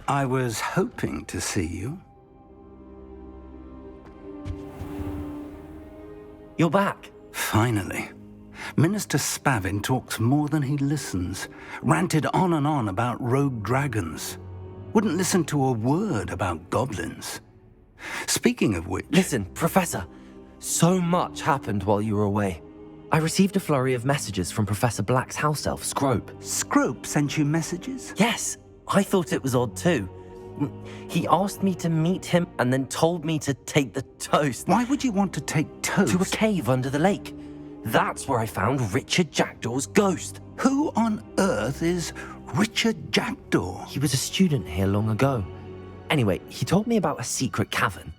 I was hoping to see you. You're back. Finally. Minister Spavin talks more than he listens. Ranted on and on about rogue dragons. Wouldn't listen to a word about goblins. Speaking of which... Listen, Professor. So much happened while you were away. I received a flurry of messages from Professor Black's house elf, Scrope. Scrope sent you messages? Yes, I thought it was odd too. He asked me to meet him and then told me to take the toast. Why would you want to take toast? To a cave under the lake. That's where I found Richard Jackdaw's ghost. Who on earth is Richard Jackdaw? He was a student here long ago. Anyway, he told me about a secret cavern.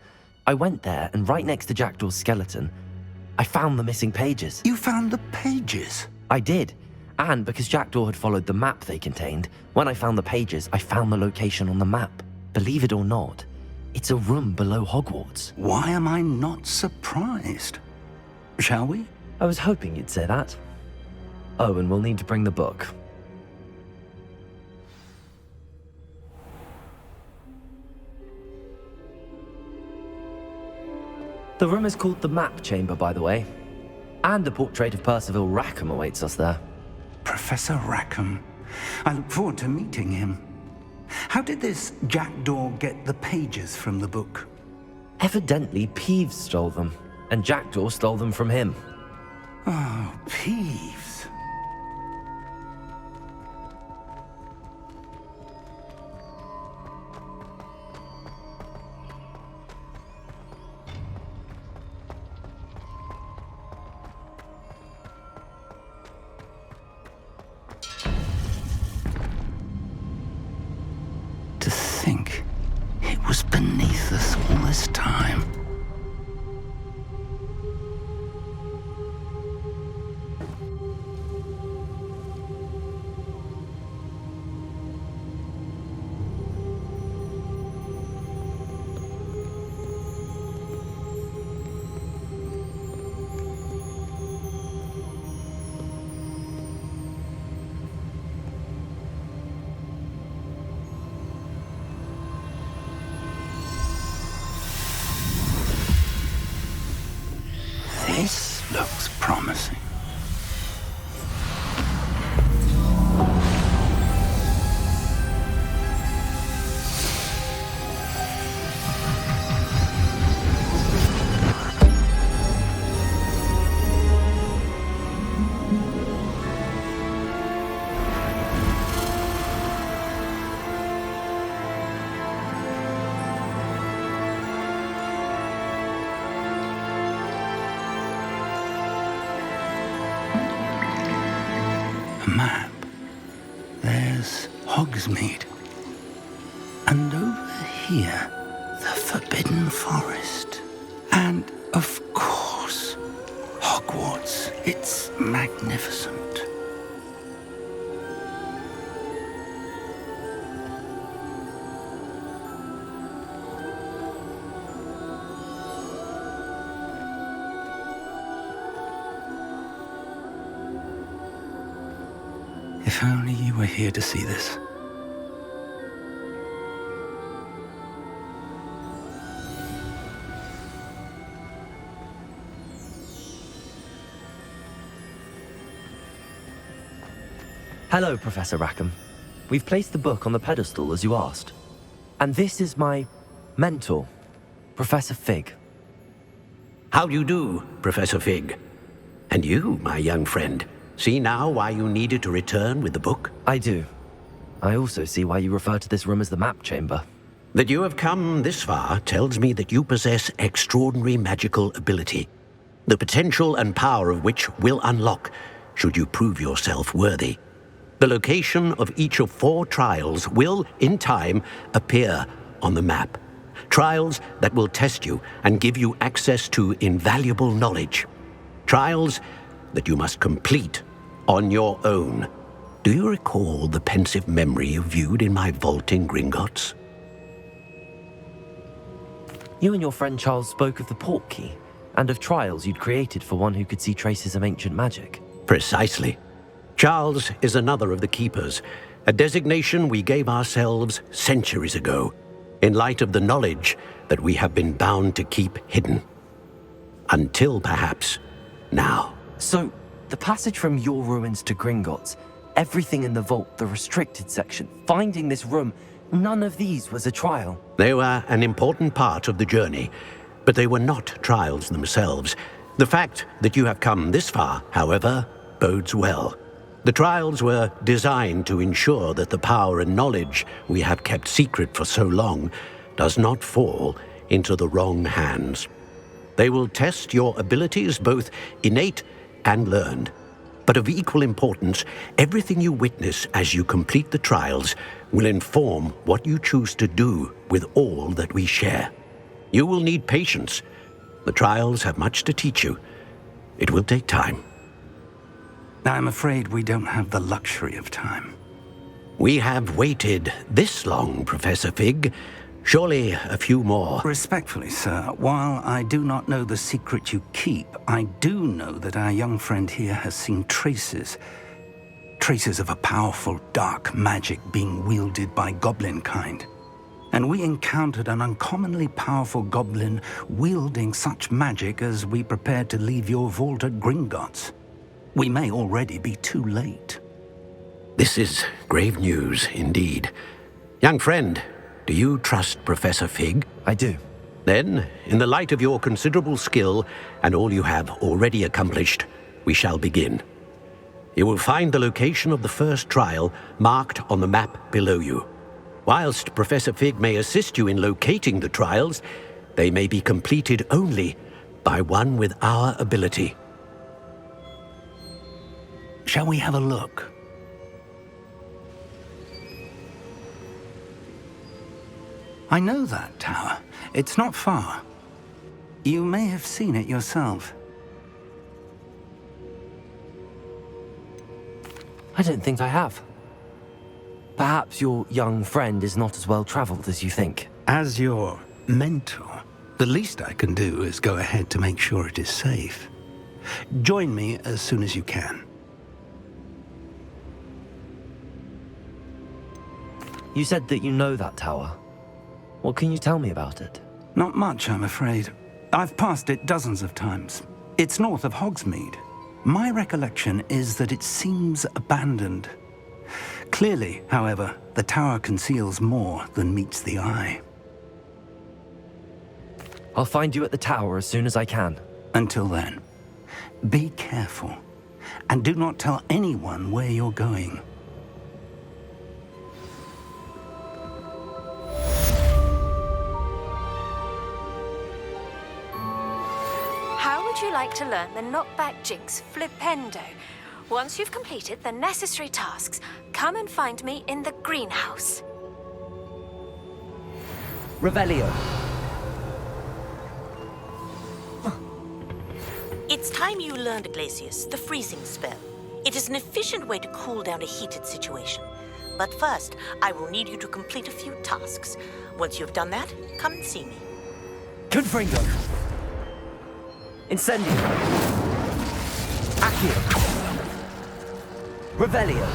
I went there, and right next to Jackdaw's skeleton, I found the missing pages. You found the pages? I did. And because Jackdaw had followed the map they contained, when I found the pages, I found the location on the map. Believe it or not, it's a room below Hogwarts. Why am I not surprised? Shall we? I was hoping you'd say that. Oh, and we'll need to bring the book. The room is called the Map Chamber, by the way. And a portrait of Percival Rackham awaits us there. Professor Rackham. I look forward to meeting him. How did this Jackdaw get the pages from the book? Evidently, Peeves stole them, and Jackdaw stole them from him. Oh, Peeves. To think it was beneath us all this time. This looks promising. Map. There's Hogsmeade. And over here, the Forbidden Forest. And, of course, Hogwarts. It's magnificent. If only you were here to see this. Hello, Professor Rackham. We've placed the book on the pedestal as you asked. And this is my mentor, Professor Fig. How do you do, Professor Fig? And you, my young friend, see now why you needed to return with the book? I do. I also see why you refer to this room as the Map Chamber. That you have come this far tells me that you possess extraordinary magical ability, the potential and power of which will unlock should you prove yourself worthy. The location of each of 4 trials will, in time, appear on the map. Trials that will test you and give you access to invaluable knowledge. Trials that you must complete on your own. Do you recall the pensive memory you viewed in my vault in Gringotts? You and your friend Charles spoke of the Portkey, and of trials you'd created for one who could see traces of ancient magic. Precisely. Charles is another of the keepers, a designation we gave ourselves centuries ago, in light of the knowledge that we have been bound to keep hidden. Until perhaps now. So, the passage from your ruins to Gringotts, everything in the vault, the restricted section, finding this room, none of these was a trial. They were an important part of the journey, but they were not trials themselves. The fact that you have come this far, however, bodes well. The trials were designed to ensure that the power and knowledge we have kept secret for so long does not fall into the wrong hands. They will test your abilities, both innate and learned. But of equal importance, everything you witness as you complete the trials will inform what you choose to do with all that we share. You will need patience. The trials have much to teach you. It will take time. I'm afraid we don't have the luxury of time. We have waited this long, Professor Fig. Surely a few more. Respectfully, sir, while I do not know the secret you keep, I do know that our young friend here has seen traces of a powerful dark magic being wielded by goblin kind. And we encountered an uncommonly powerful goblin wielding such magic as we prepared to leave your vault at Gringotts. We may already be too late. This is grave news indeed. Young friend, do you trust Professor Fig? I do. Then, in the light of your considerable skill and all you have already accomplished, we shall begin. You will find the location of the first trial marked on the map below you. Whilst Professor Fig may assist you in locating the trials, they may be completed only by one with our ability. Shall we have a look? I know that tower. It's not far. You may have seen it yourself. I don't think I have. Perhaps your young friend is not as well traveled as you think. As your mentor, the least I can do is go ahead to make sure it is safe. Join me as soon as you can. You said that you know that tower. What can you tell me about it? Not much, I'm afraid. I've passed it dozens of times. It's north of Hogsmeade. My recollection is that it seems abandoned. Clearly, however, the tower conceals more than meets the eye. I'll find you at the tower as soon as I can. Until then, be careful, and do not tell anyone where you're going. How would you like to learn the knockback jinx Flipendo? Once you've completed the necessary tasks, come and find me in the greenhouse. Revelio. It's time you learned Glacius, the freezing spell. It is an efficient way to cool down a heated situation. But first, I will need you to complete a few tasks. Once you've done that, come and see me. Confringo. Incendio. Accio. Revelio.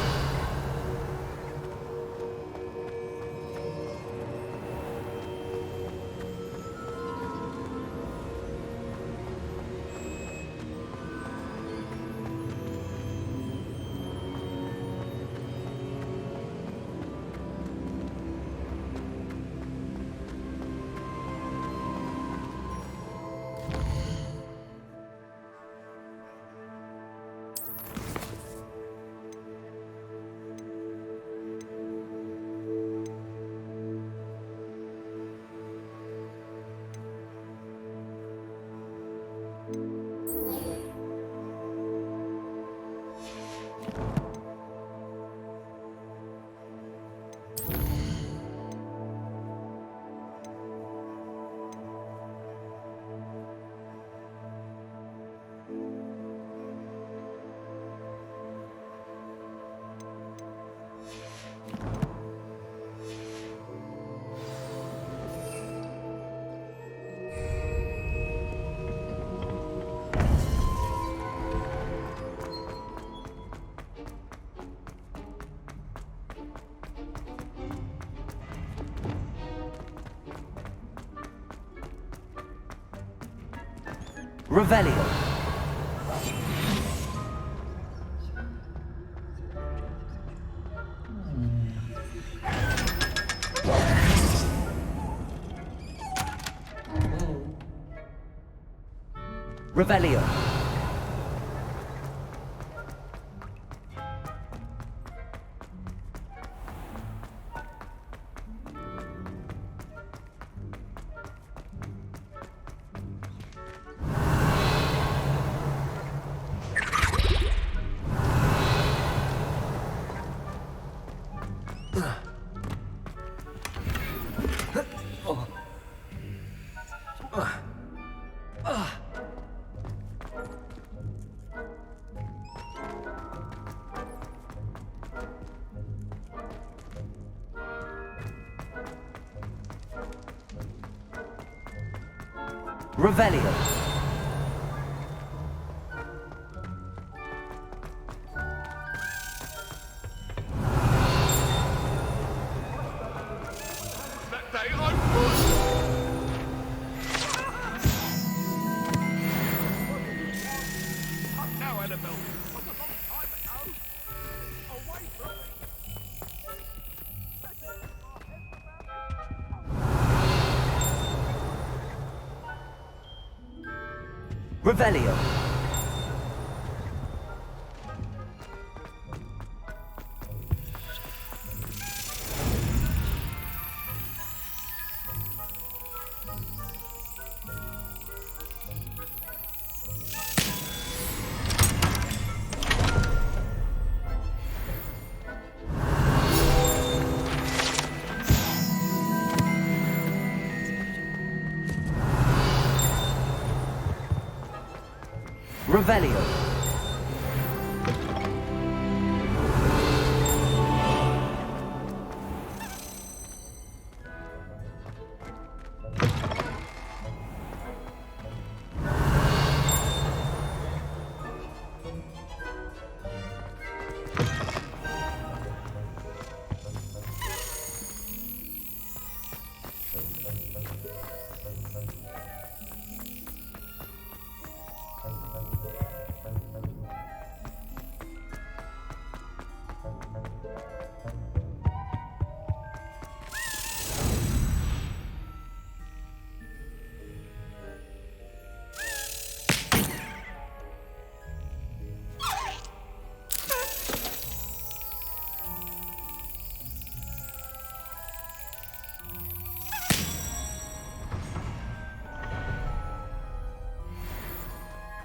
Revelio. Revelio. Revelio. Revelio. Revelio. Revelio.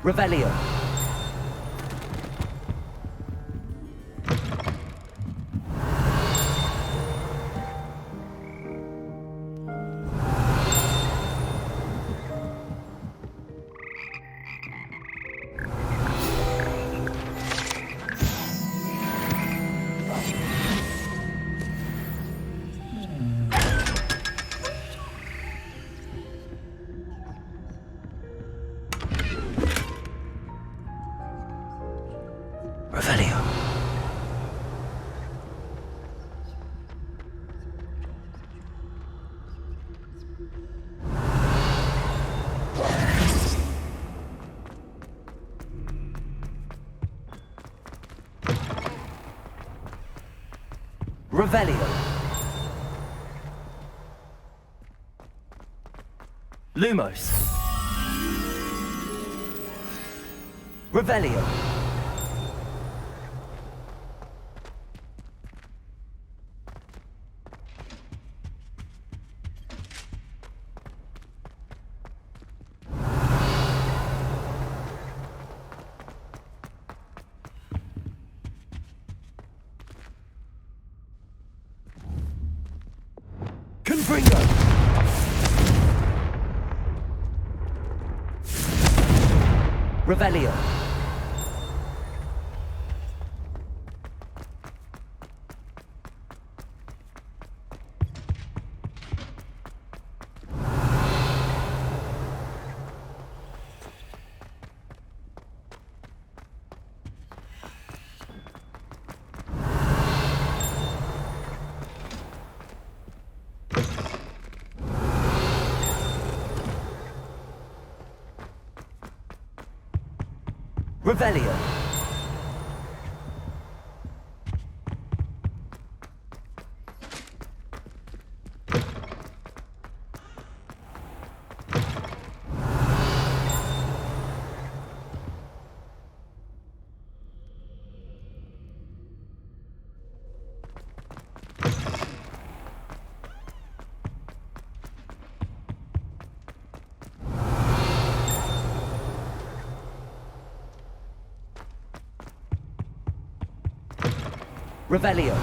Revelio. Revelio. Lumos. Revelio. Confringo! Revelio. Revelio. Revelio.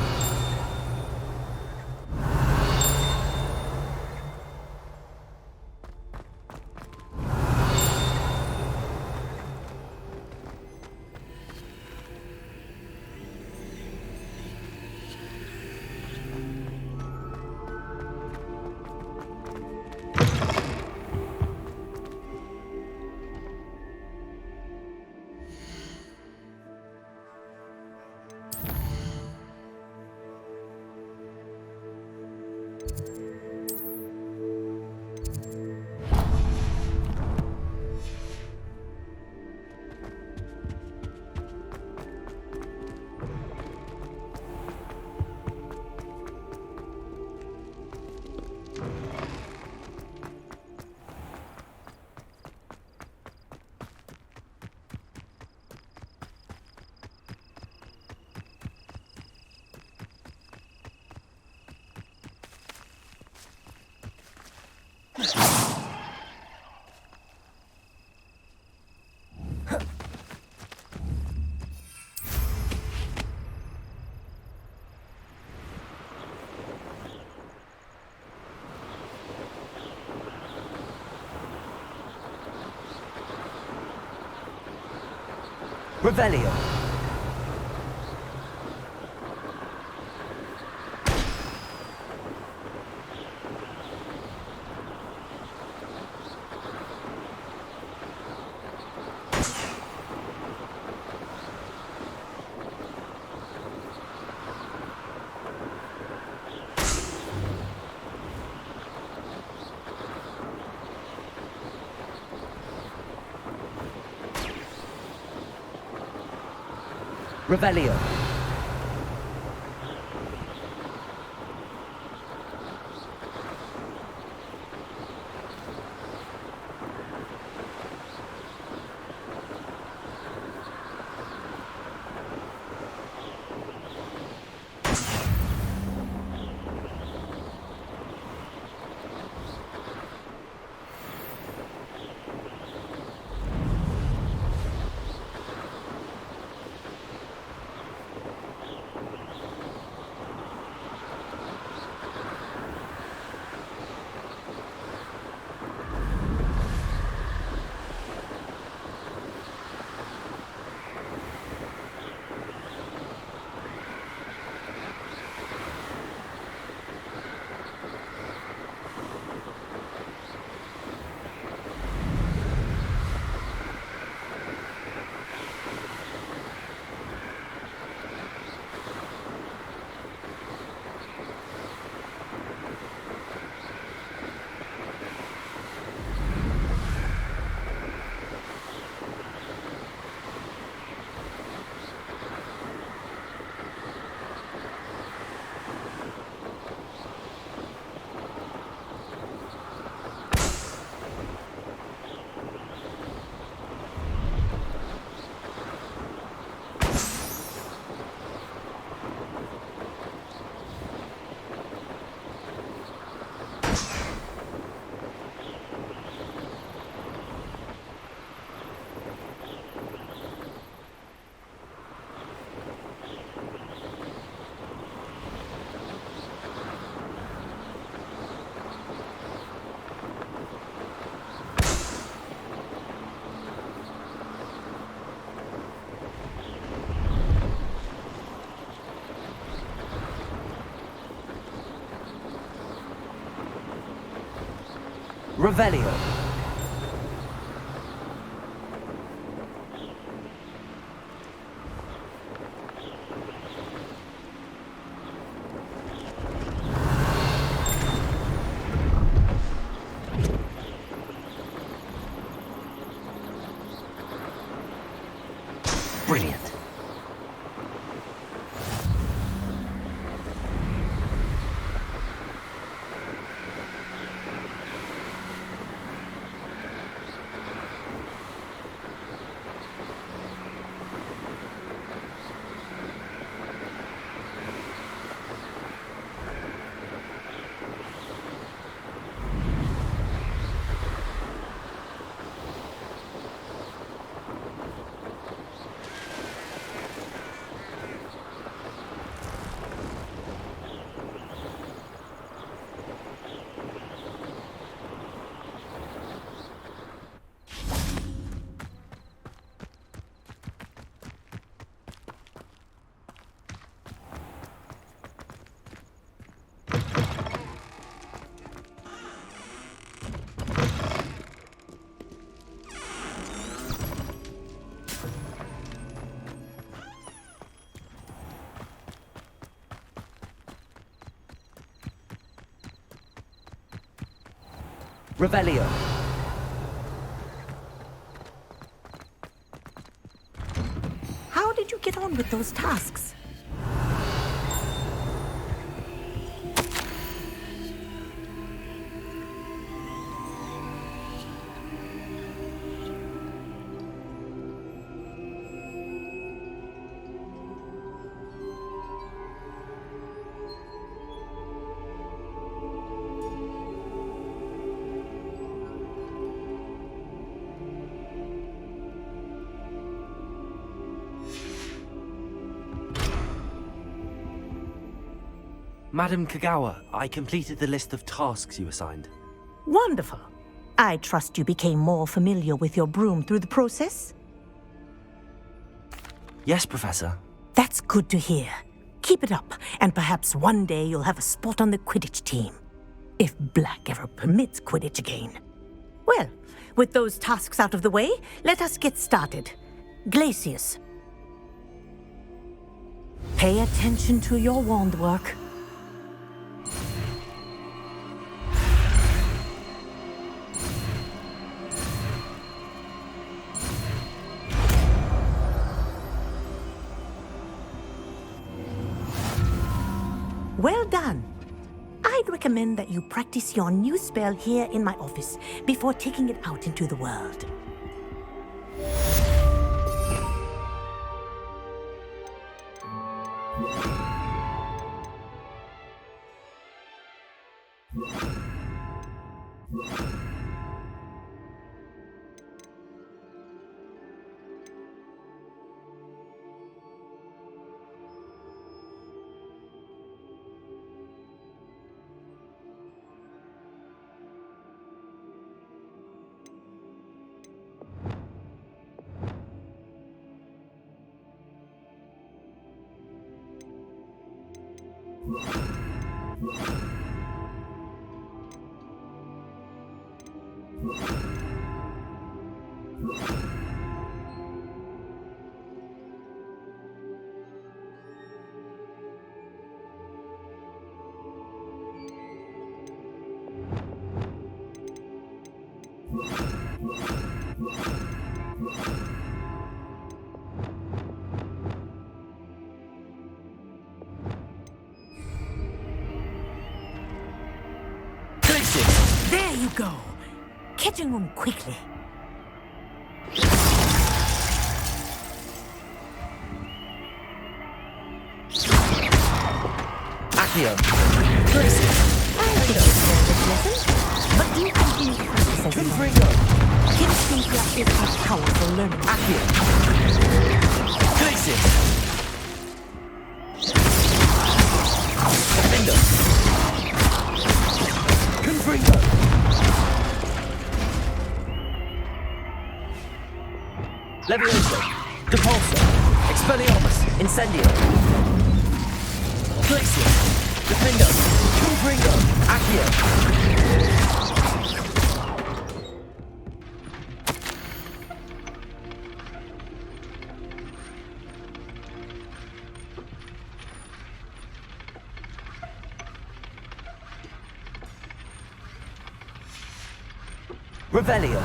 Revelio. Revelio. Revelio. Brilliant. Revelio. How did you get on with those tasks? Madam Kogawa, I completed the list of tasks you assigned. Wonderful. I trust you became more familiar with your broom through the process? Yes, Professor. That's good to hear. Keep it up, and perhaps one day you'll have a spot on the Quidditch team. If Black ever permits Quidditch again. Well, with those tasks out of the way, let us get started. Glacius. Pay attention to your wand work. Well done. I'd recommend that you practice your new spell here in my office before taking it out into the world. There you go. Catching them quickly. Accio. I think it's a good lesson, but do continue to practice as you Confringo. Kinesthesia is a powerful learning. Accio. Glacius. Flipendo. Confringo. Levioso. Depulso. Expelliarmus. Incendio. Glacius. Defendo. Confringo. Accio. Revelio.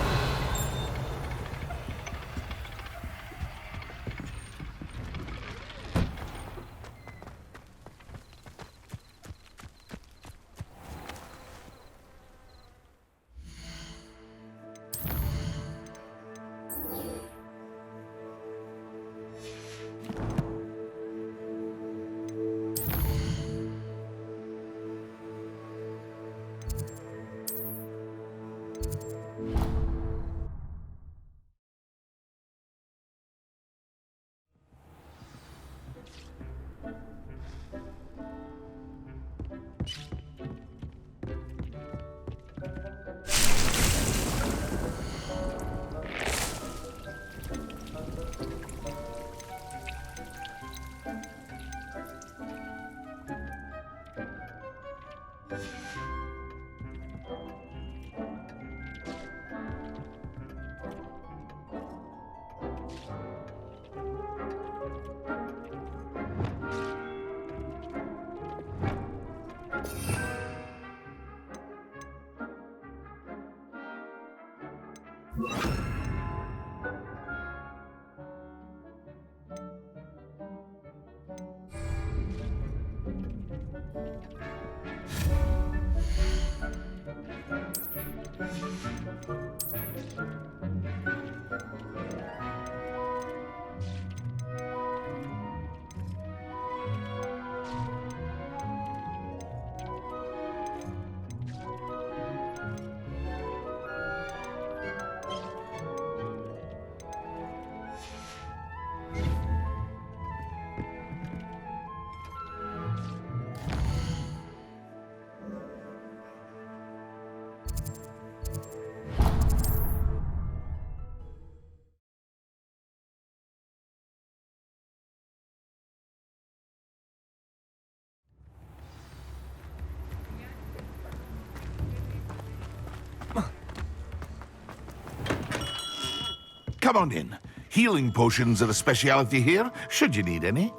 Come on in. Healing potions are a speciality here, should you need any.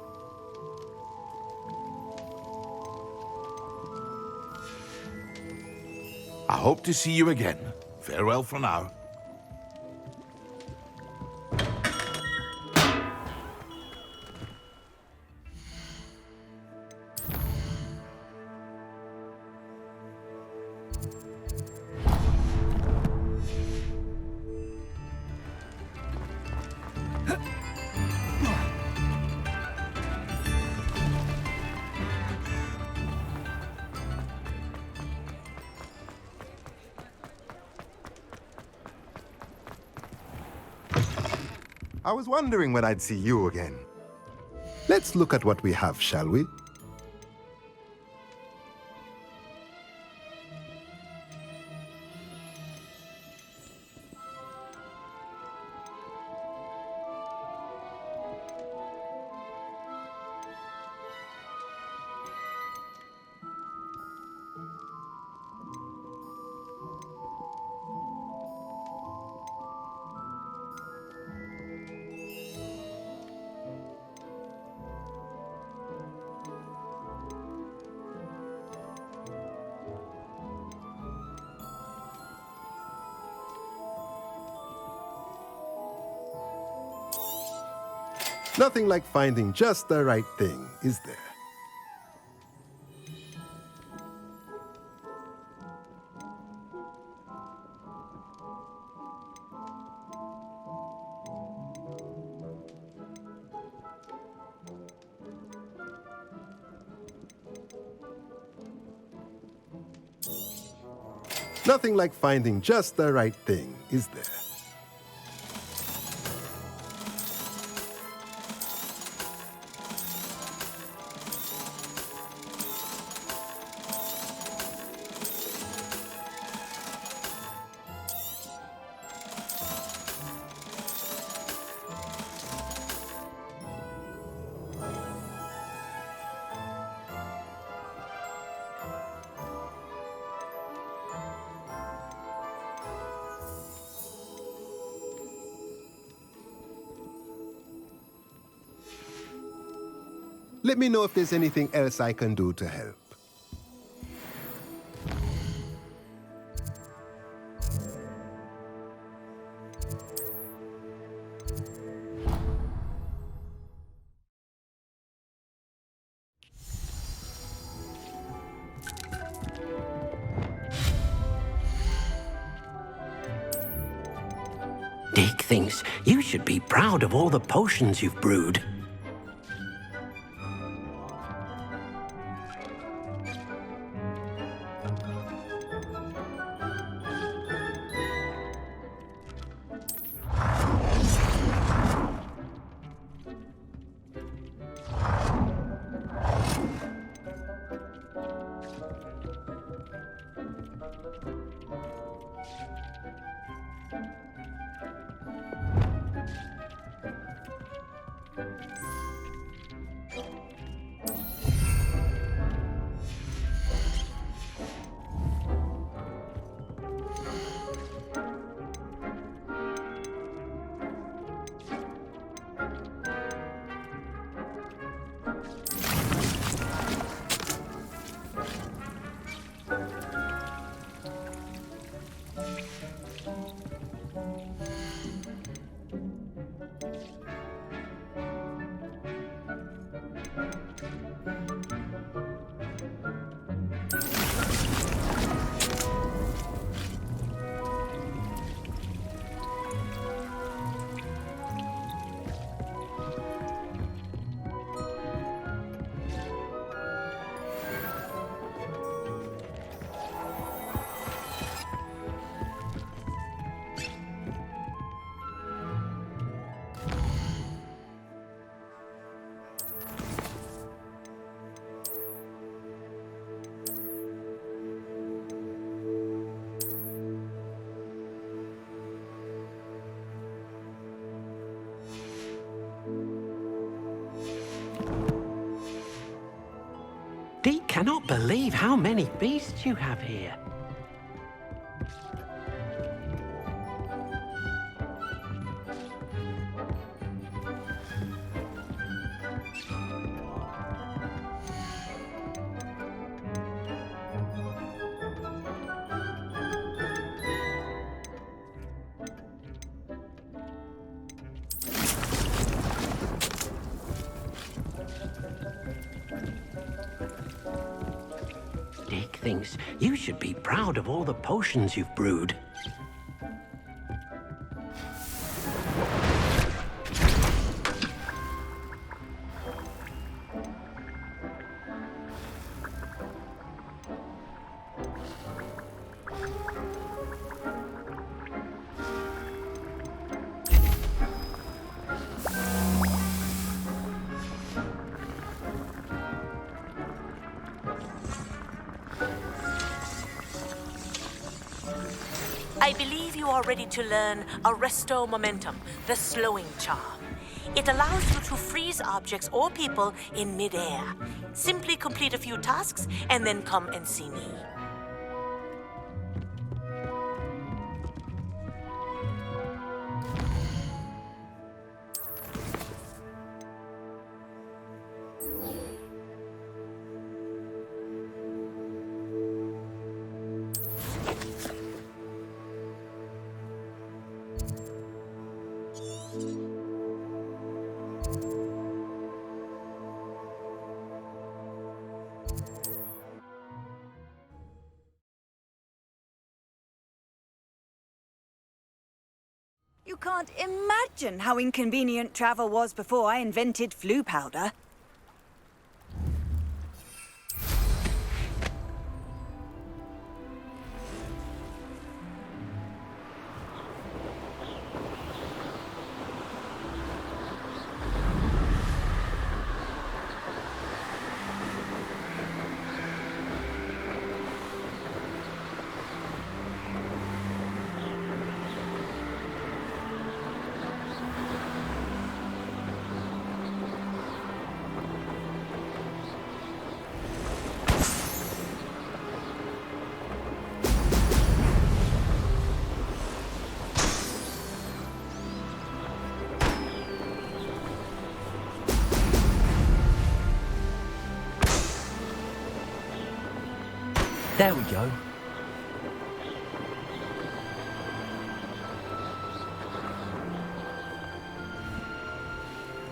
I hope to see you again. Farewell for now. I was wondering when I'd see you again. Let's look at what we have, shall we? Nothing like finding just the right thing, is there? Nothing like finding just the right thing, is there? Let me know if there's anything else I can do to help. Dick thinks you should be proud of all the potions you've brewed. truly cannot believe how many beasts you have here. Dick thinks you should be proud of all the potions you've brewed. I believe you are ready to learn Arresto Momentum, the slowing charm. It allows you to freeze objects or people in midair. Simply complete a few tasks and then come and see me. You can't imagine how inconvenient travel was before I invented flu powder. There we go.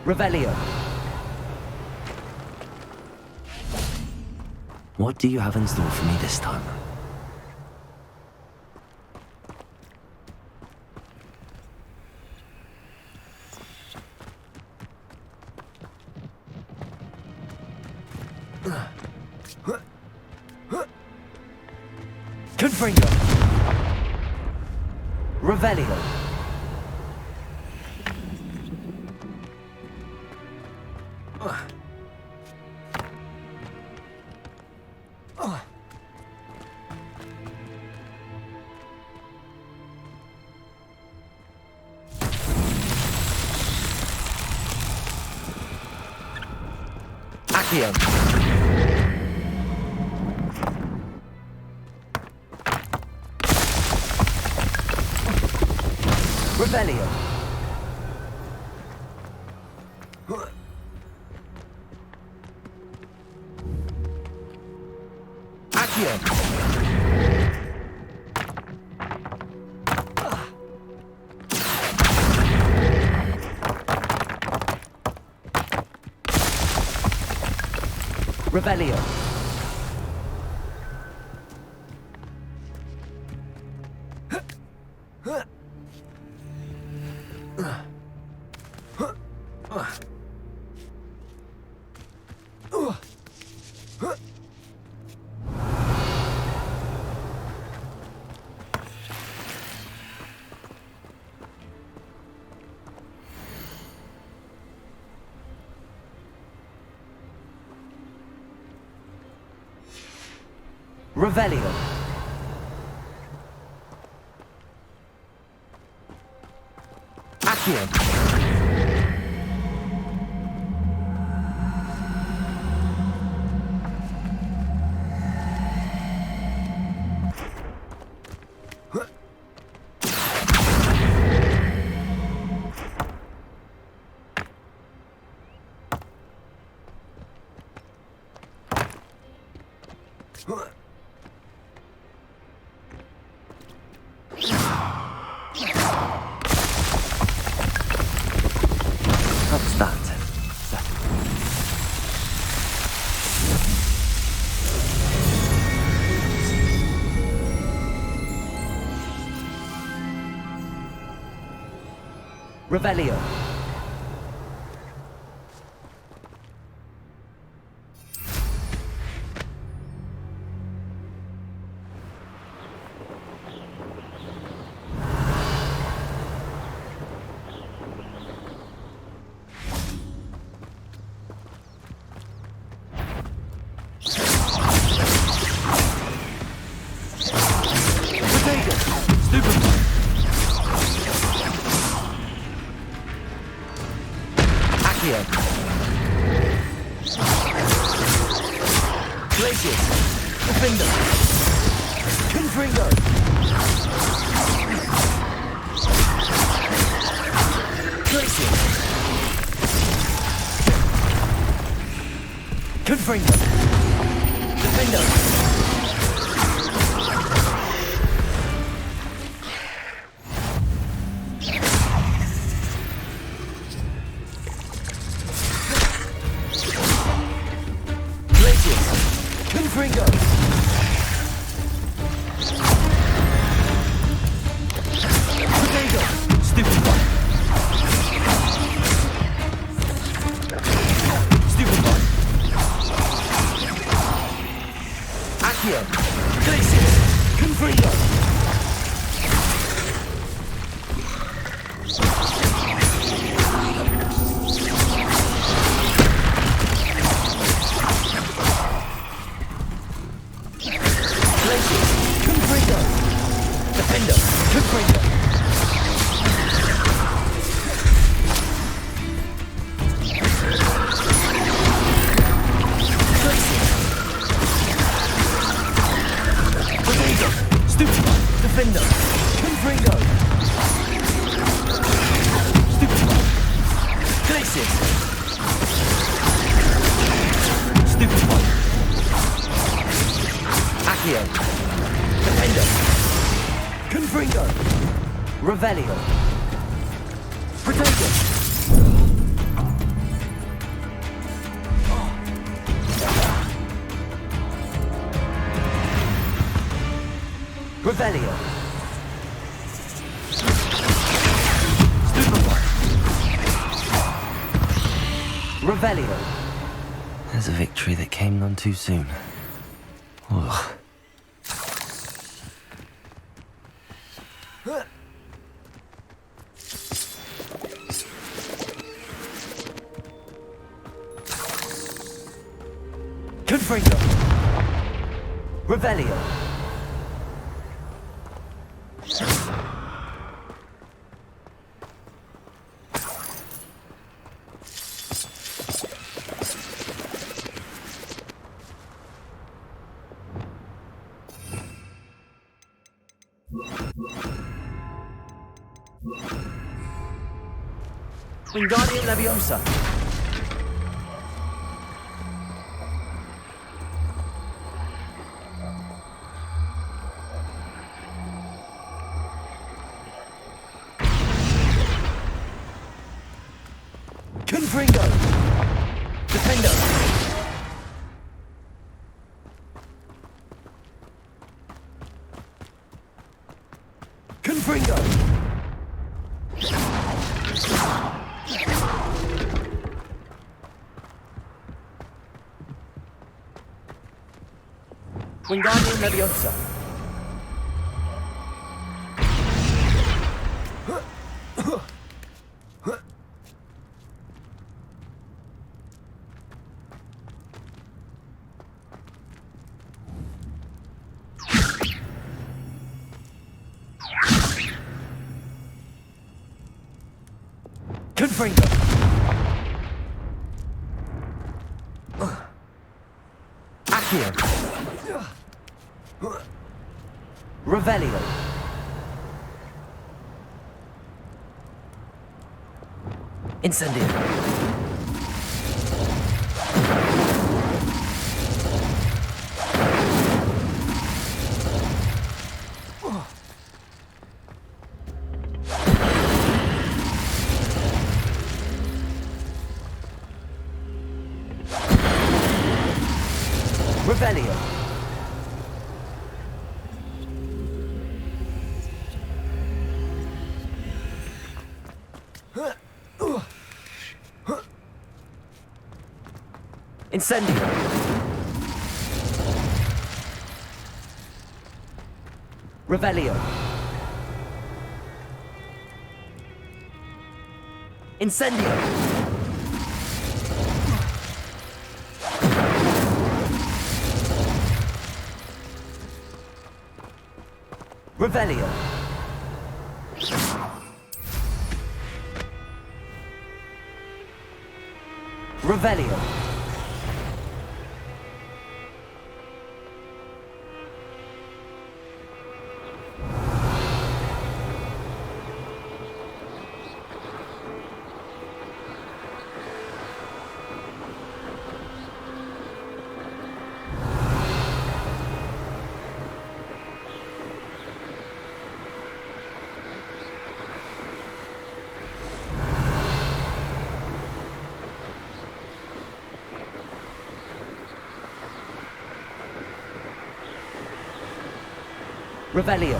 Revelio. What do you have in store for me this time? Confringo. Revelio. Accio. Revelio. Accio. Revelio. Revelio. Accio. What's that? Revelio. Glacius, Flipendo, Confringo, Glacius, Confringo, Flipendo, Confringo! Potato! Stupid one! Stupid one! Accio! Glacius! Confringo! Defender, Confringo. Potato, stupid one, Defender, Confringo. Stupid one, Glacius. Stupid one, Accio, Defender. Confringo! Revelio! Potato! Revelio! Stupid one! Revelio! There's a victory that came none too soon. Ugh. Confringo! Revelio! Wingardium Leviosa! Confringo! Defendo! Confringo! Wingardium Leviosa! Confringo! Accio! Revelio! Incendio! Revelio. Incendio. Revelio. Incendio. Revelio. Revelio. Revelio.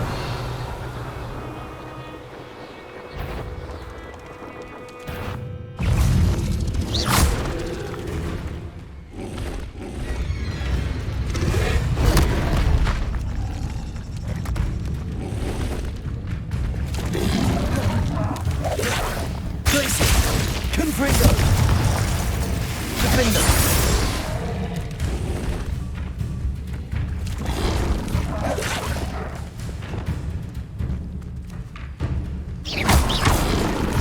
Glacius. Confringo. Flipendo.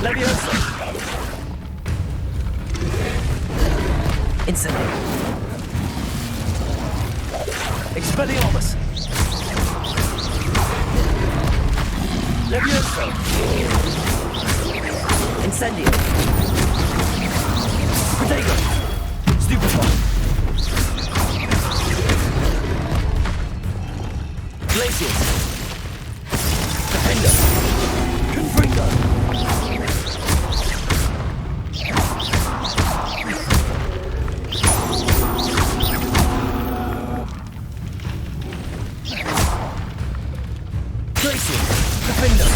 Leviosa. Incendio. Expelliarmus. Leviosa. Incendio. Protego. Stupefy. Glacius. Defender. Confringo. Glacius. Defender.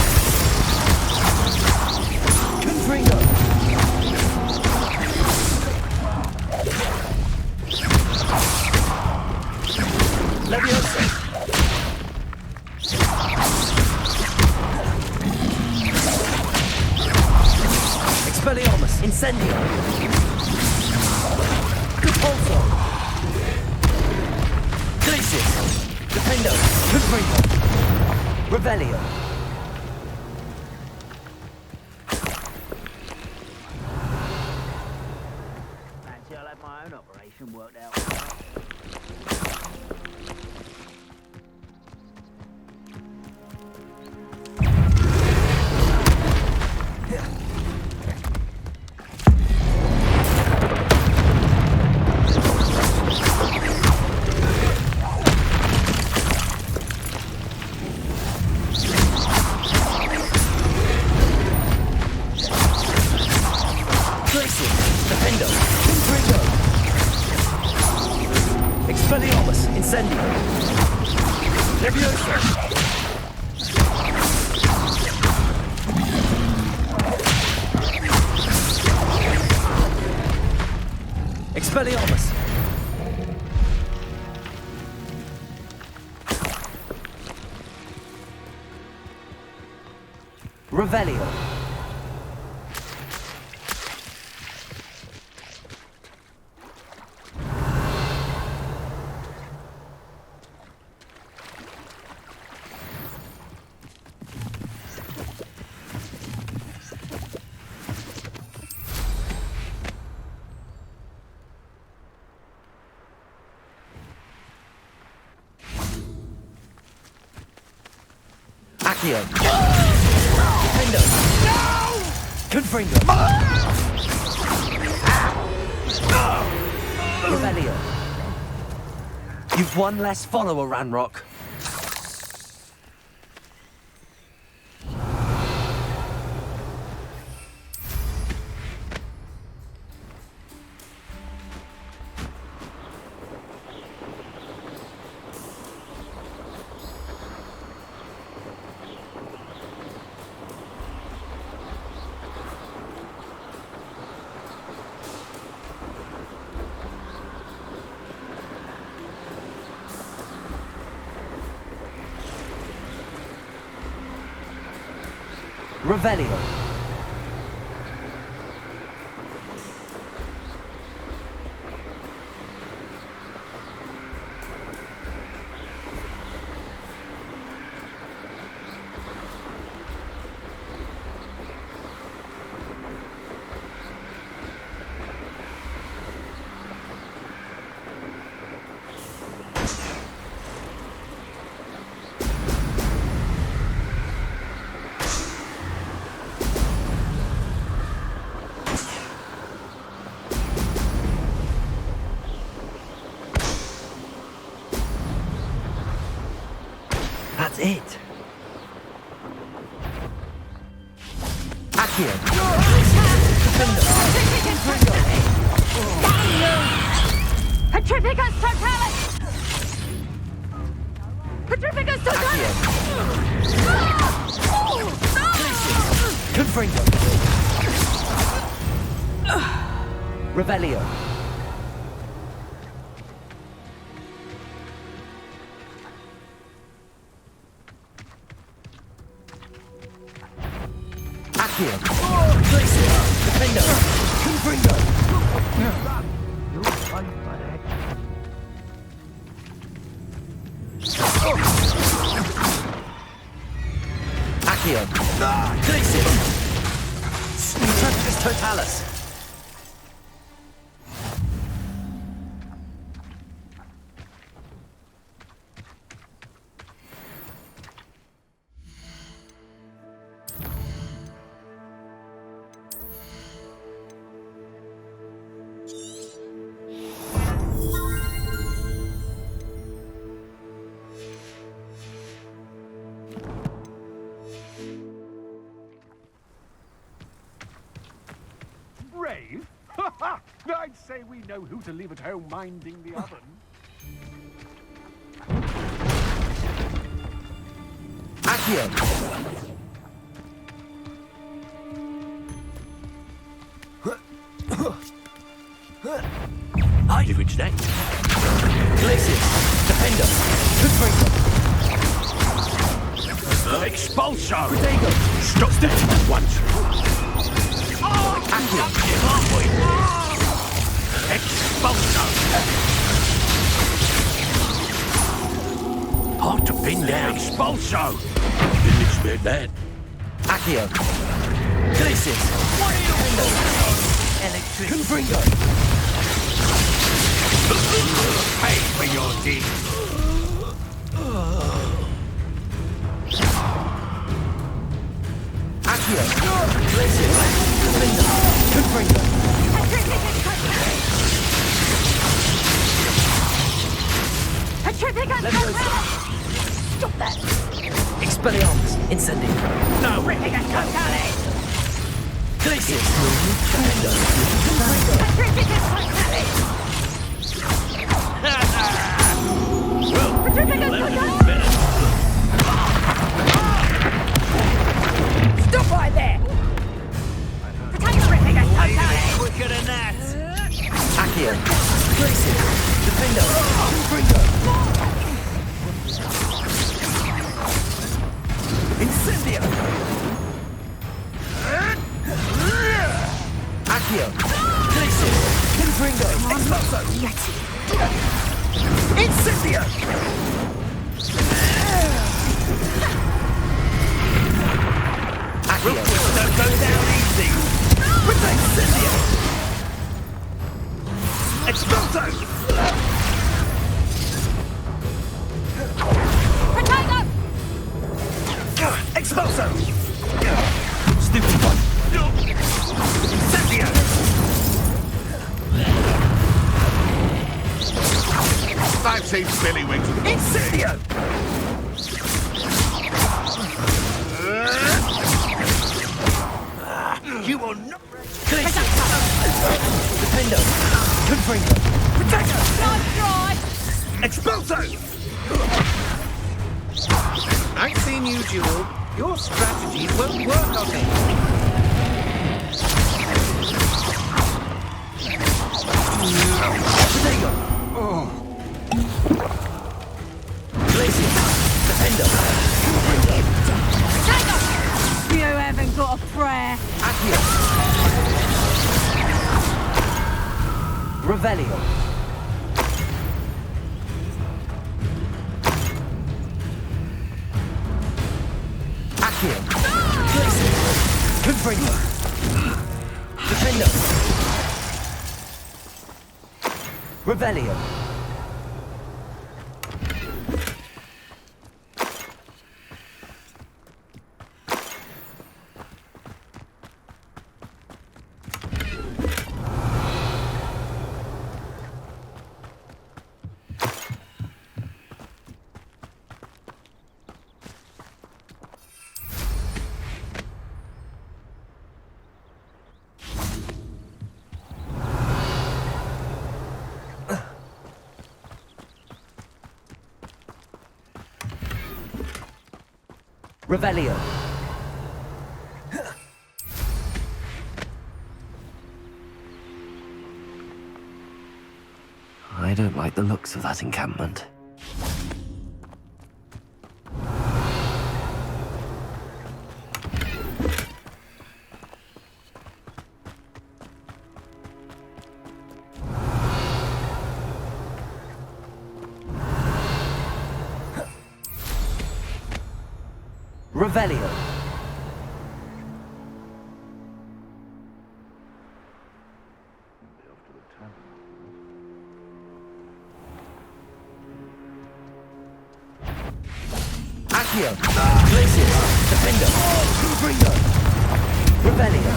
Confringo. Leviosa. Expelliarmus. Incendio. Repulsor. Glacius. Defendo. Confringo. Revelio. Fancy I'll have my own operation worked out. Defendo. Confringo. Expelliarmus. Incendio. Leviosa. Expelliarmus. Revelio. Accio. Defendo. Confringo. Revelio. You've one less follower, Ranrock. Revelio. That's it. Accio. Petrificus Totalus! Petrificus Totalus! Confringo. Revelio. Accio. Glacius. Flipendo. Confringo. Accio. Glacius. Petrificus Totalus. Brave? I'd say we know who to leave at home minding the oven. Accio. I do it next. Glacius. Defender. Confringo. Expulso! Protego. Stop that at once! Accio. Expulso! Hard to pin down. Expulso! Didn't expect that. Accio. Glacius. What are you doing? Electric. Confringo. Pay for your deed. Accio. Glacius. Defender. Confringo. Petrificus Leviosa. Stop that! Expelliarmus. Incendio. No! Petrificus Totalus! Glacius. Defender. Petrificus Totalus! Well, Petrificus that Totalus! was better. Stop right there! Petrificus Totalus! Quicker than that. Accio. Glacius. Defender. Confringo. Incendio. Accio. Glacius. Confringo. Expulso. Incendio. Accio. Don't go down easy. Incendio. Expulso. Protego! Expulso. Stupid one. Incendio. I've saved Billy Wings with the Incendio. You will not... Glacius. Defender. Confringo. Protego. Not dry! Expulso. I've seen you duel. Your strategies won't work on me. Protego. Glacius. Defender. Confringo. You haven't got Revelio. Accio. Glacius. Confringo. Flipendo. Revelio. Revelio. I don't like the looks of that encampment. Revelio. Accio. Glacius. Defender. Confringo. Revelio.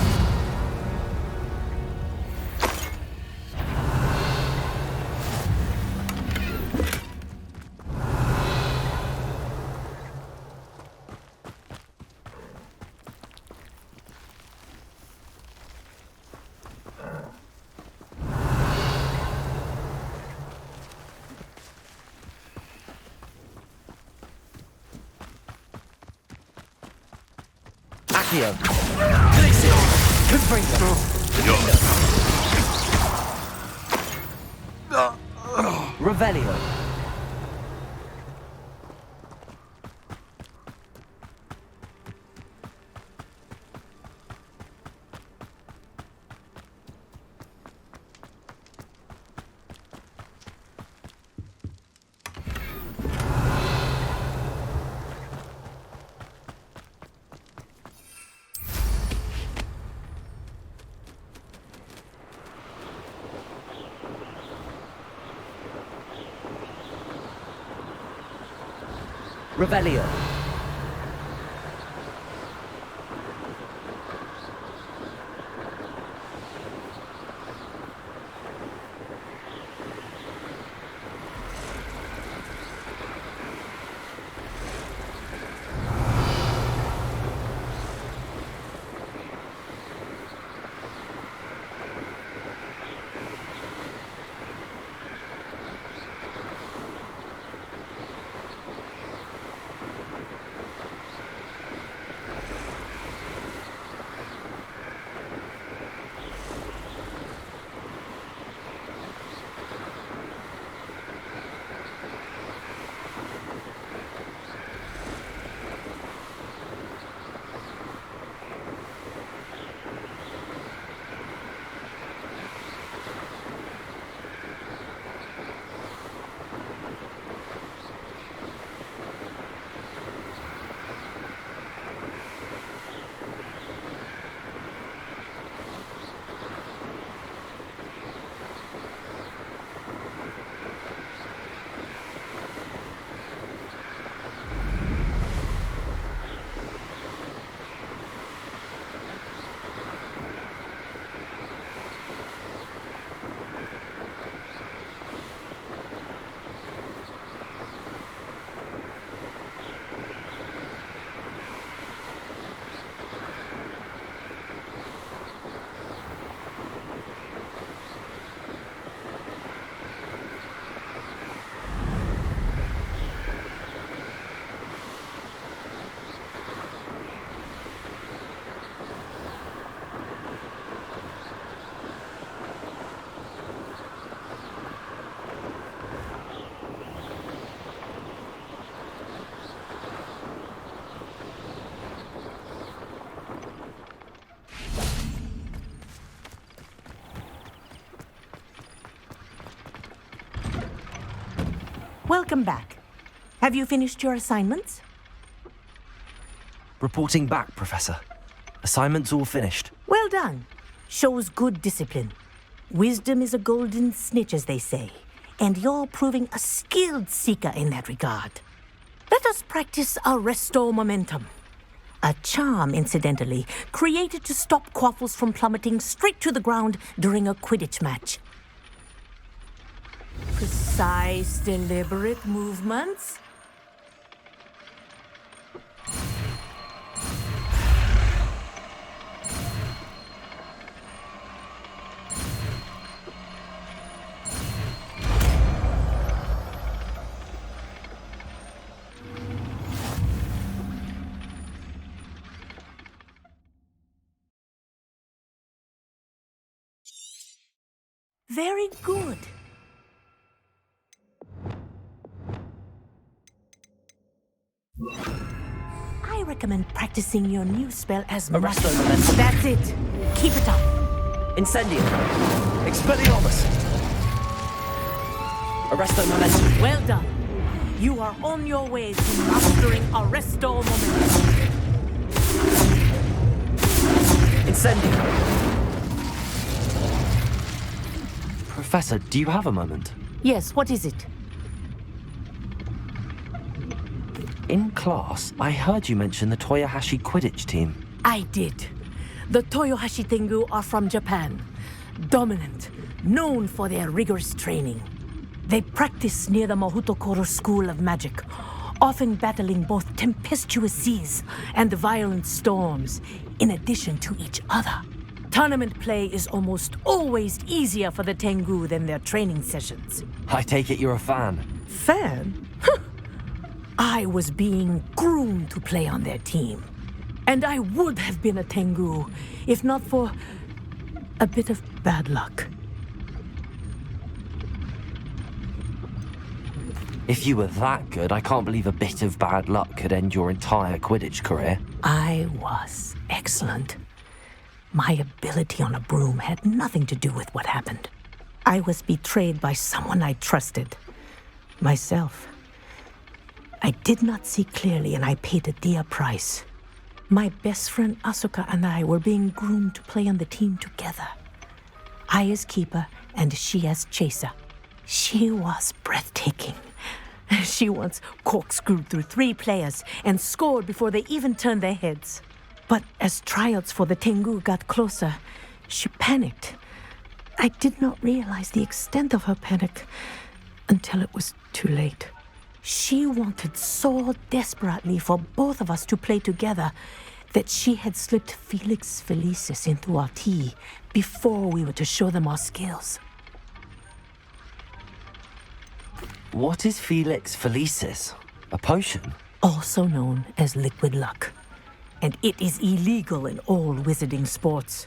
Accio. Glacius. Confringo. Revelio. Revelio. Welcome back. Have you finished your assignments? Reporting back, Professor. Assignments all finished. Well done. Shows good discipline. Wisdom is a golden snitch, as they say, and you're proving a skilled seeker in that regard. Let us practice Arresto Momentum. A charm, incidentally, created to stop quaffles from plummeting straight to the ground during a Quidditch match. Precise, deliberate movements. Very good. I recommend practicing your new spell as much. Arresto Momentum. That's it. Keep it up. Incendium. Expelliarmus. Arresto Momentum. Well done. You are on your way to mastering Arresto Momentum. Incendium. Professor, do you have a moment? Yes, what is it? In class, I heard you mention the Toyohashi Quidditch team. I did. The Toyohashi Tengu are from Japan. Dominant, known for their rigorous training. They practice near the Mahutokoro School of Magic, often battling both tempestuous seas and violent storms, in addition to each other. Tournament play is almost always easier for the Tengu than their training sessions. I take it you're a fan. Fan? I was being groomed to play on their team. And I would have been a Tengu if not for a bit of bad luck. If you were that good, I can't believe a bit of bad luck could end your entire Quidditch career. I was excellent. My ability on a broom had nothing to do with what happened. I was betrayed by someone I trusted. Myself. I did not see clearly and I paid a dear price. My best friend Asuka and I were being groomed to play on the team together. I as keeper and she as chaser. She was breathtaking. She once corkscrewed through 3 players and scored before they even turned their heads. But as tryouts for the Tengu got closer, she panicked. I did not realize the extent of her panic until it was too late. She wanted so desperately for both of us to play together that she had slipped Felix Felicis into our tea before we were to show them our skills. What is Felix Felicis? A potion? Also known as liquid luck. And it is illegal in all wizarding sports.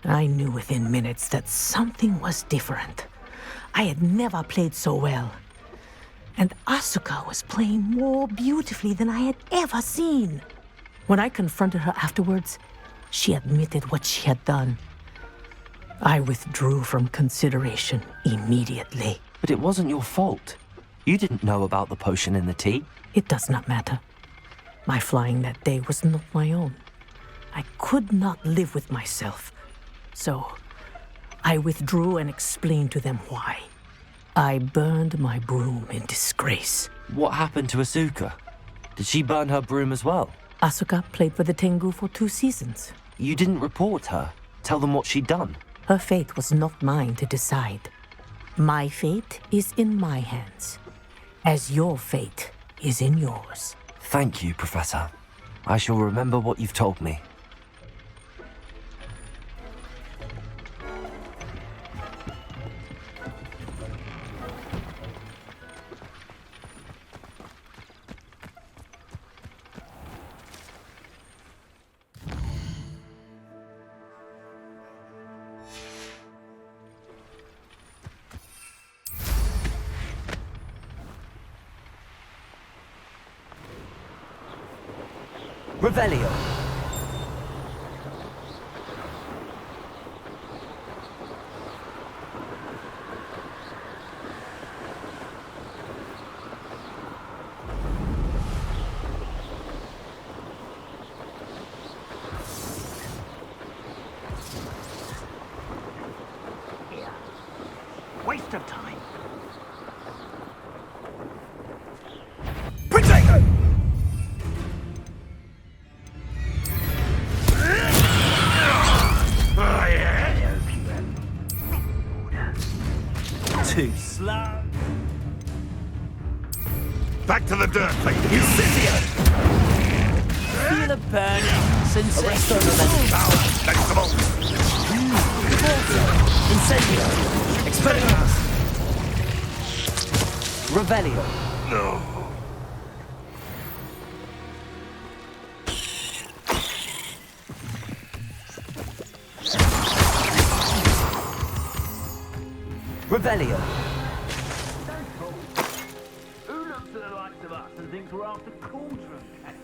I knew within minutes that something was different. I had never played so well. And Asuka was playing more beautifully than I had ever seen. When I confronted her afterwards, she admitted what she had done. I withdrew from consideration immediately. But it wasn't your fault. You didn't know about the potion in the tea. It does not matter. My flying that day was not my own. I could not live with myself. So, I withdrew and explained to them why. I burned my broom in disgrace. What happened to Asuka? Did she burn her broom as well? Asuka played for the Tengu for 2 seasons. You didn't report her? Tell them what she'd done? Her fate was not mine to decide. My fate is in my hands, as your fate is in yours. Thank you, Professor. I shall remember what you've told me. Revelio. waste of time. Potato! Too slow. Back to the dirt, lady. Incendio! Feel a burning sensation. Arresto Momentum. Next to most. Incendio. Expelliarmus. Revelio. No. Revelio. Who looks at the likes of us and thinks we're after cauldron cake?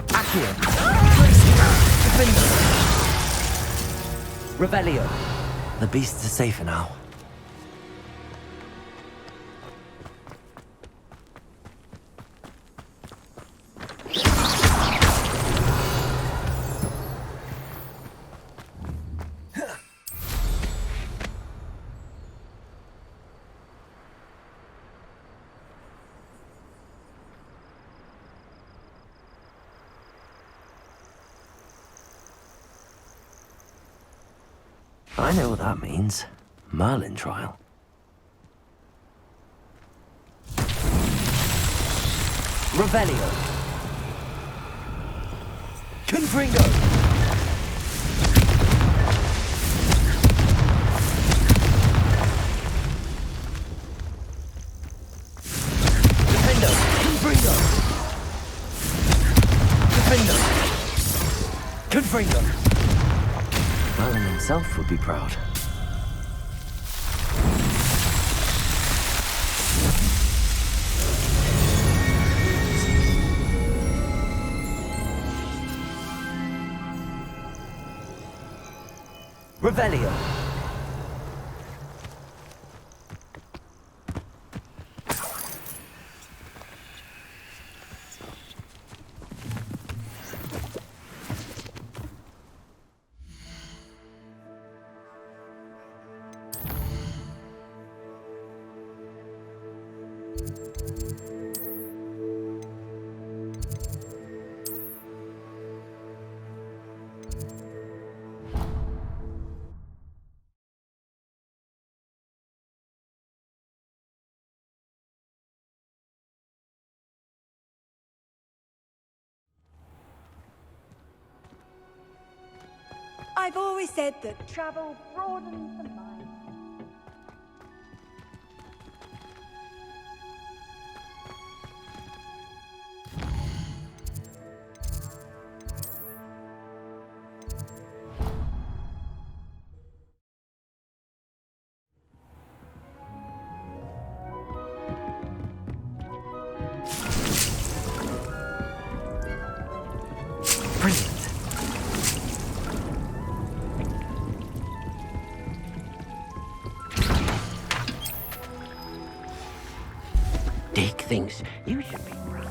Accio. Flipendo. Revelio. The beasts are safer now. I know what that means. Merlin trial. Revelio. Confringo. Defendo. Confringo. Defendo. Confringo. Merlin himself would be proud. Revelio. I've always said that travel broadens the mind. Brilliant. Dick thinks you should be proud.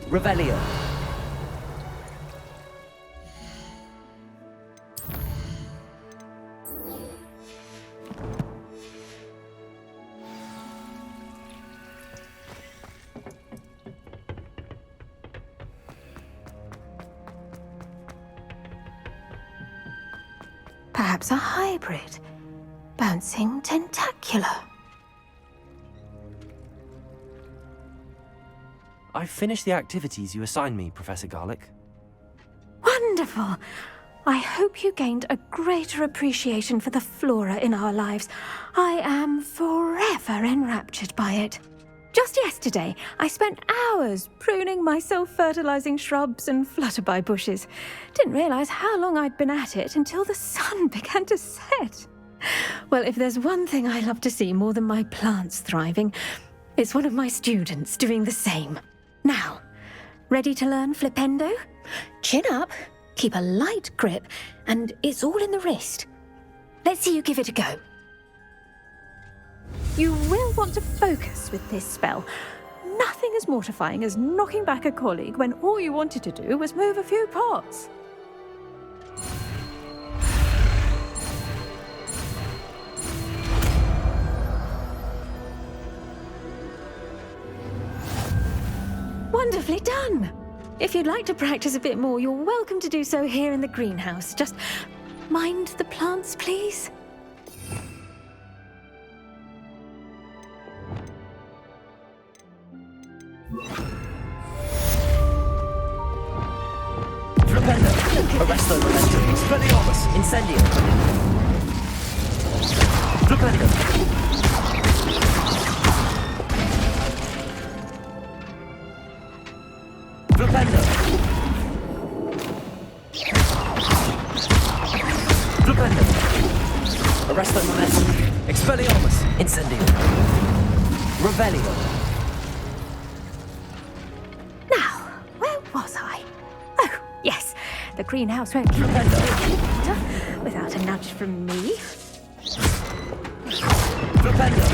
Revelio. Perhaps a hybrid. Bouncing tentacular. I've finished the activities you assigned me, Professor Garlick. Wonderful! I hope you gained a greater appreciation for the flora in our lives. I am forever enraptured by it. Just yesterday, I spent hours pruning my self-fertilizing shrubs and flutterby bushes. Didn't realize how long I'd been at it until the sun began to set. Well, if there's one thing I love to see more than my plants thriving, it's one of my students doing the same. Now, ready to learn Flipendo? Chin up, keep a light grip, and it's all in the wrist. Let's see you give it a go. You will want to focus with this spell. Nothing as mortifying as knocking back a colleague when all you wanted to do was move a few pots. Wonderfully done! If you'd like to practice a bit more, you're welcome to do so here in the greenhouse. Just mind the plants, please. Flipendo! Arresto Momentum! Expelliarmus! Incendio! Flipendo! Flipendo! Flipendo! Arresto Momentum! Expelliarmus! Incendio! Revelio! Now, where was I? Oh, yes. The greenhouse won't keep water without a nudge from me. Flipendo!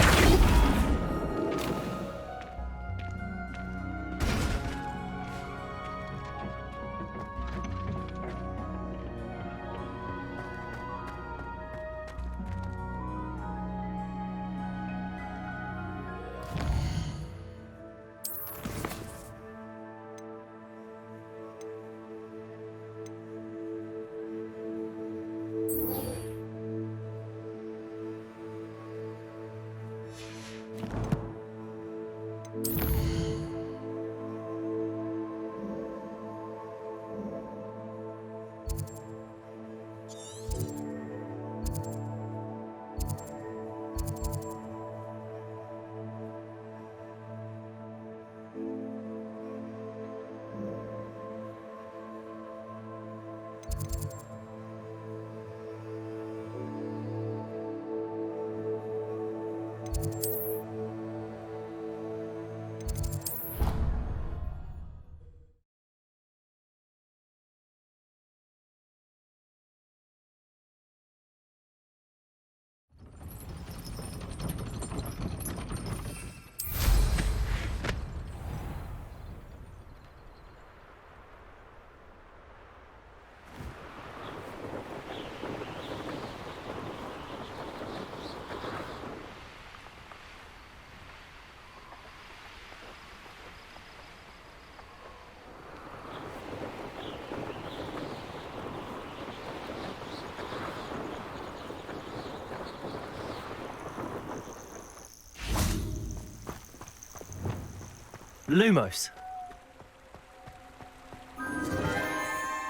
Lumos.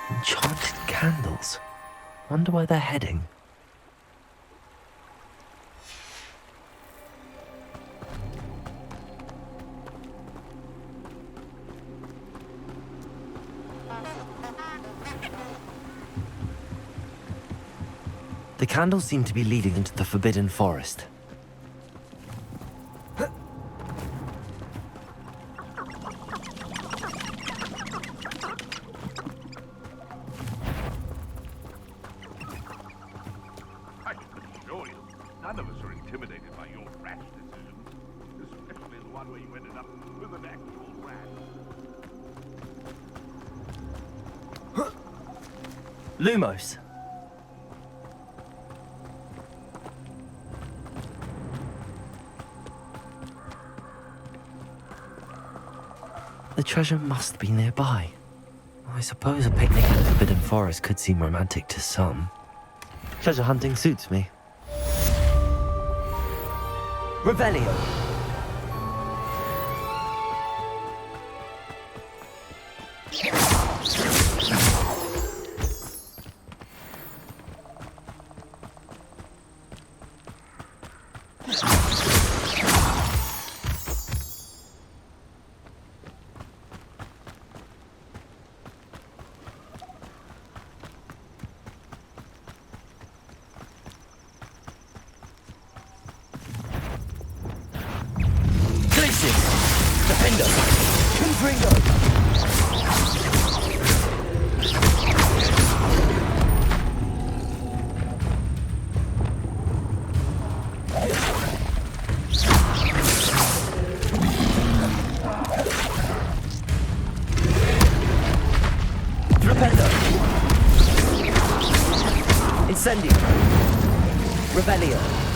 Enchanted candles. Wonder where they're heading. The candles seem to be leading into the Forbidden Forest. None of us are intimidated by your rash decisions, especially the one where you ended up with an actual rat. Lumos. The treasure must be nearby. I suppose a picnic in the Forbidden Forest could seem romantic to some. Treasure hunting suits me. Revelio. Glacius! Flipendo! Confringo! Flipendo! Incendio! Revelio!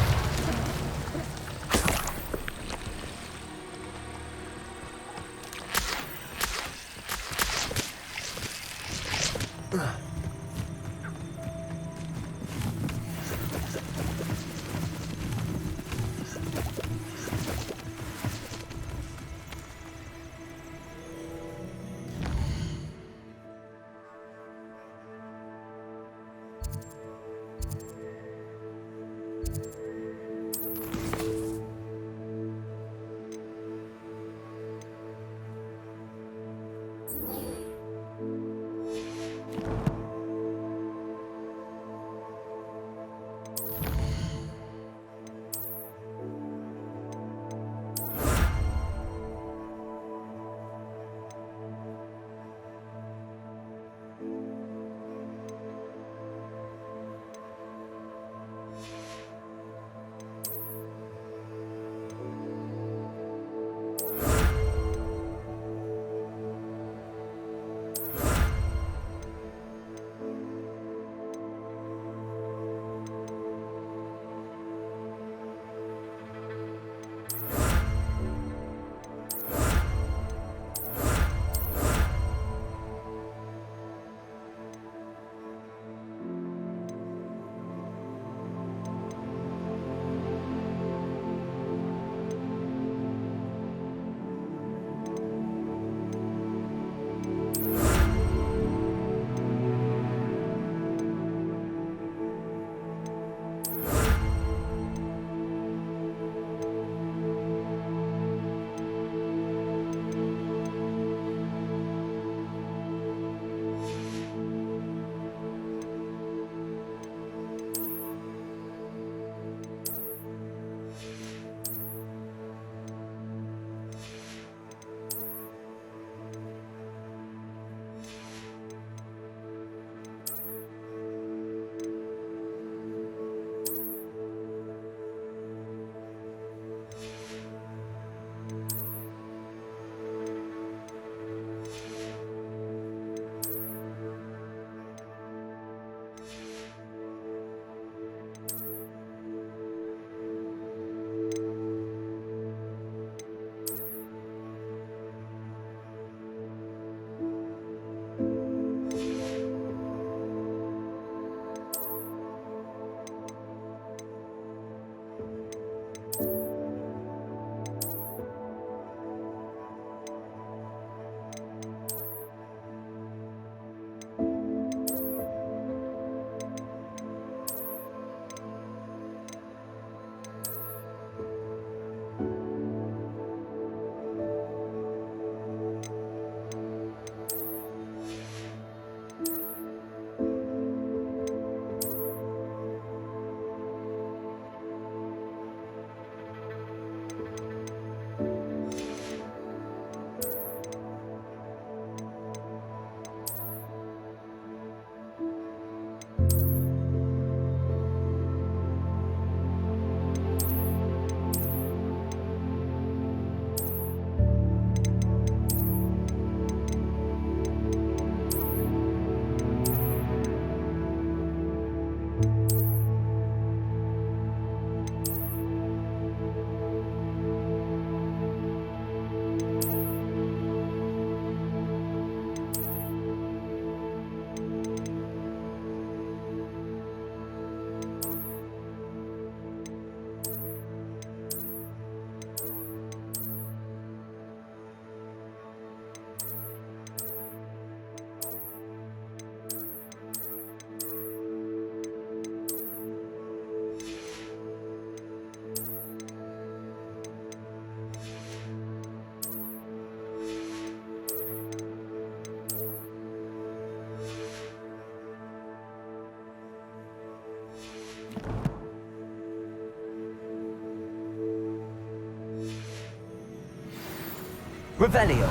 Revelio.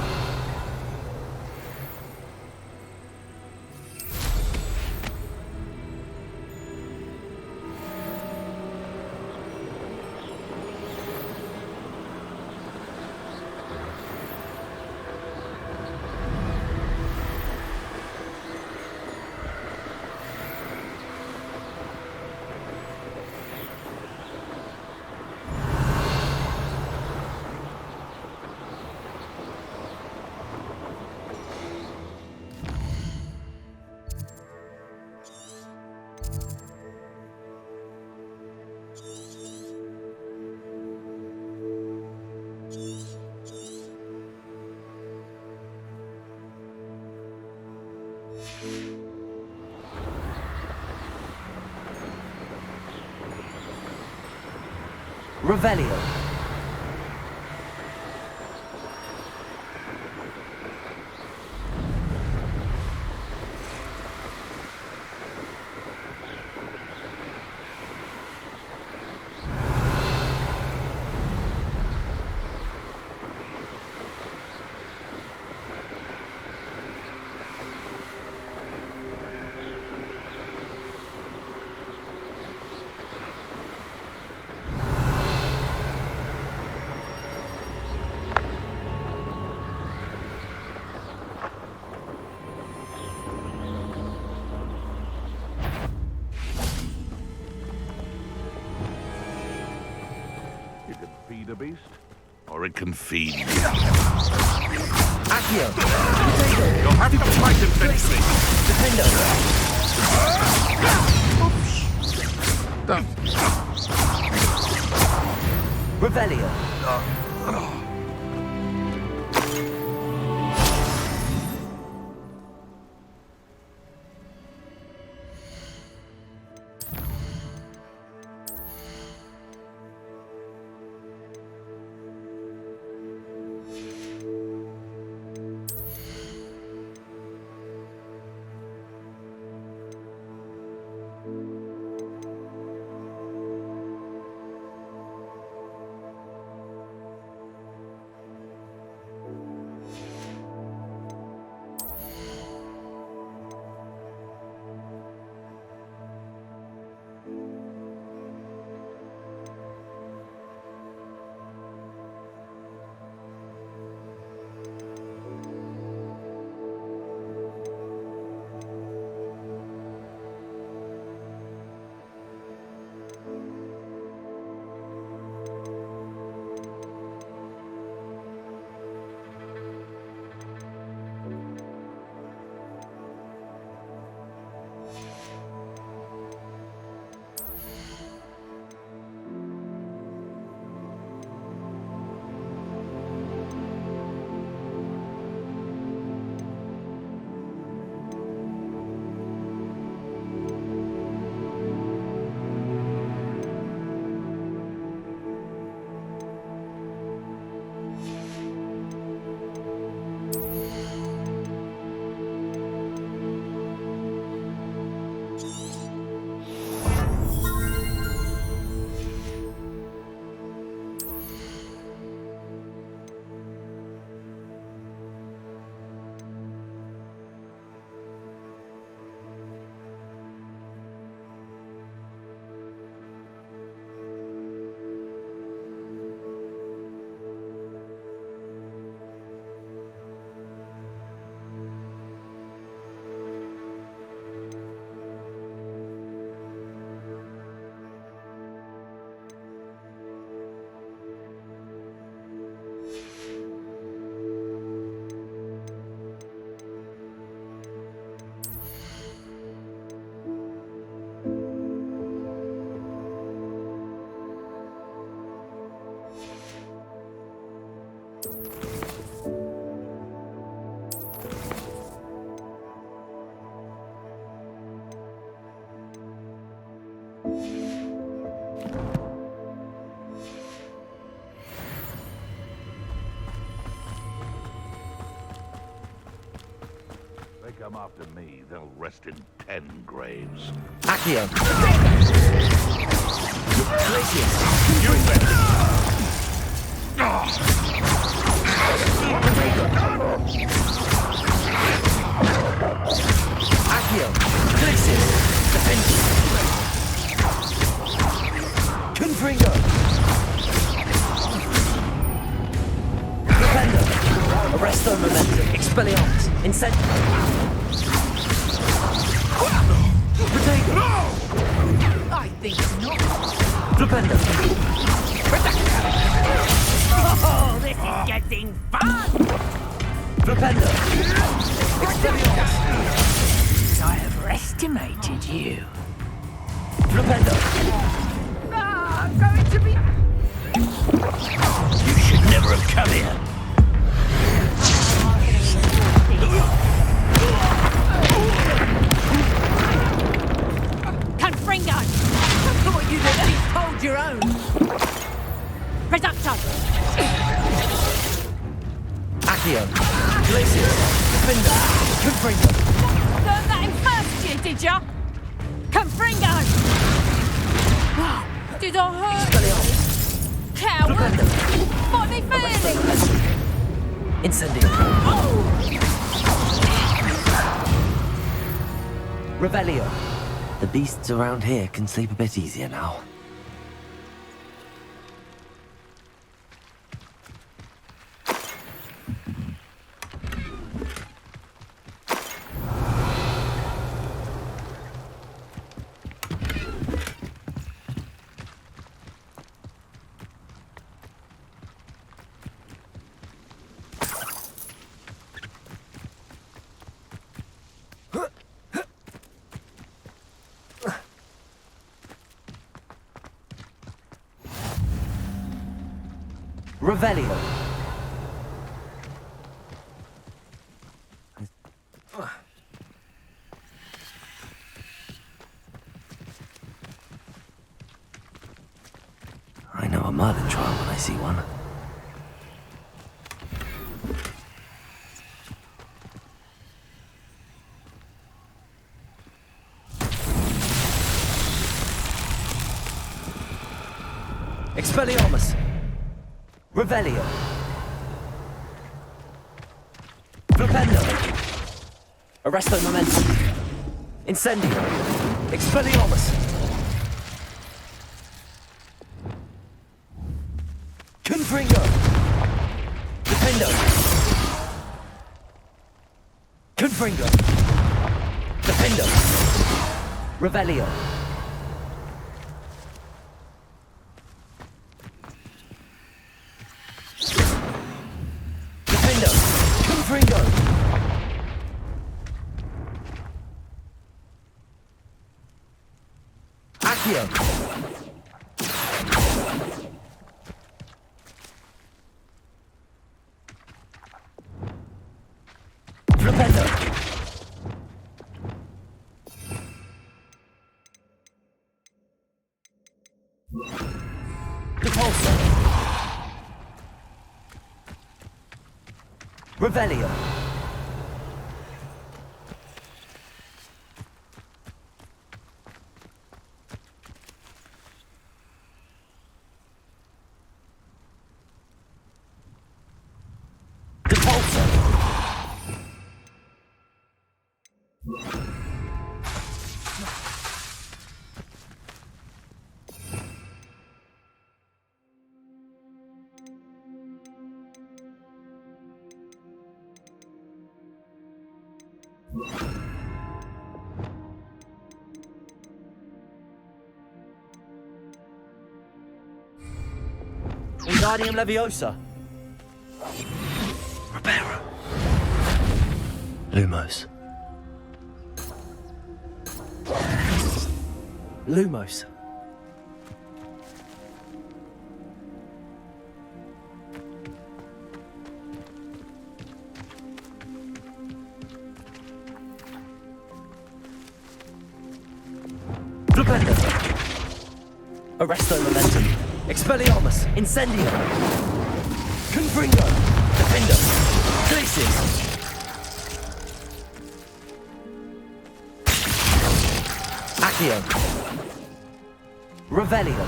Revelio. A beast, or it can feed you. Accio. You'll have to fight eventually. Defendo. Revelio. Come after me, they'll rest in 10 graves. Accio. Glacius. You bet. Accio. Glacius. Pensieve. Confringo. Flipendo. Arresto Momentum. Expelliarmus. Incendio. Potato. I think not. Flipendo. Oh, this is getting fun! Flipendo. Expelliarmus. I have estimated you. Flipendo. I'm going to be... You should never have come here. Confringo! Thought you'd at least hold your own. Reducto! Accio. Glacius. Flipendo. Confringo. Learned that in first year, did ya? Confringo! Wow, did I hurt Expelliarmus. Coward! Flipendo. What are they feeling? Incendio. Revelio. The beasts around here can sleep a bit easier now. Revelio. I know a Merlin trial when I see one. Expelliarmus. Revelio. Flipendo. Arresto Momentum. Incendio. Expelliarmus. Confringo. Flipendo. Confringo. Flipendo. Revelio. Confringo. Accio. Flipendo. Repulsor. Revelio. Repulsor. Wingardium Leviosa. Reparo. Lumos. Lumos. Flipendo. Arresto Momentum. Expelliarmus. Incendio. Confringo. Defendo. Glacius. Accio. Revelio.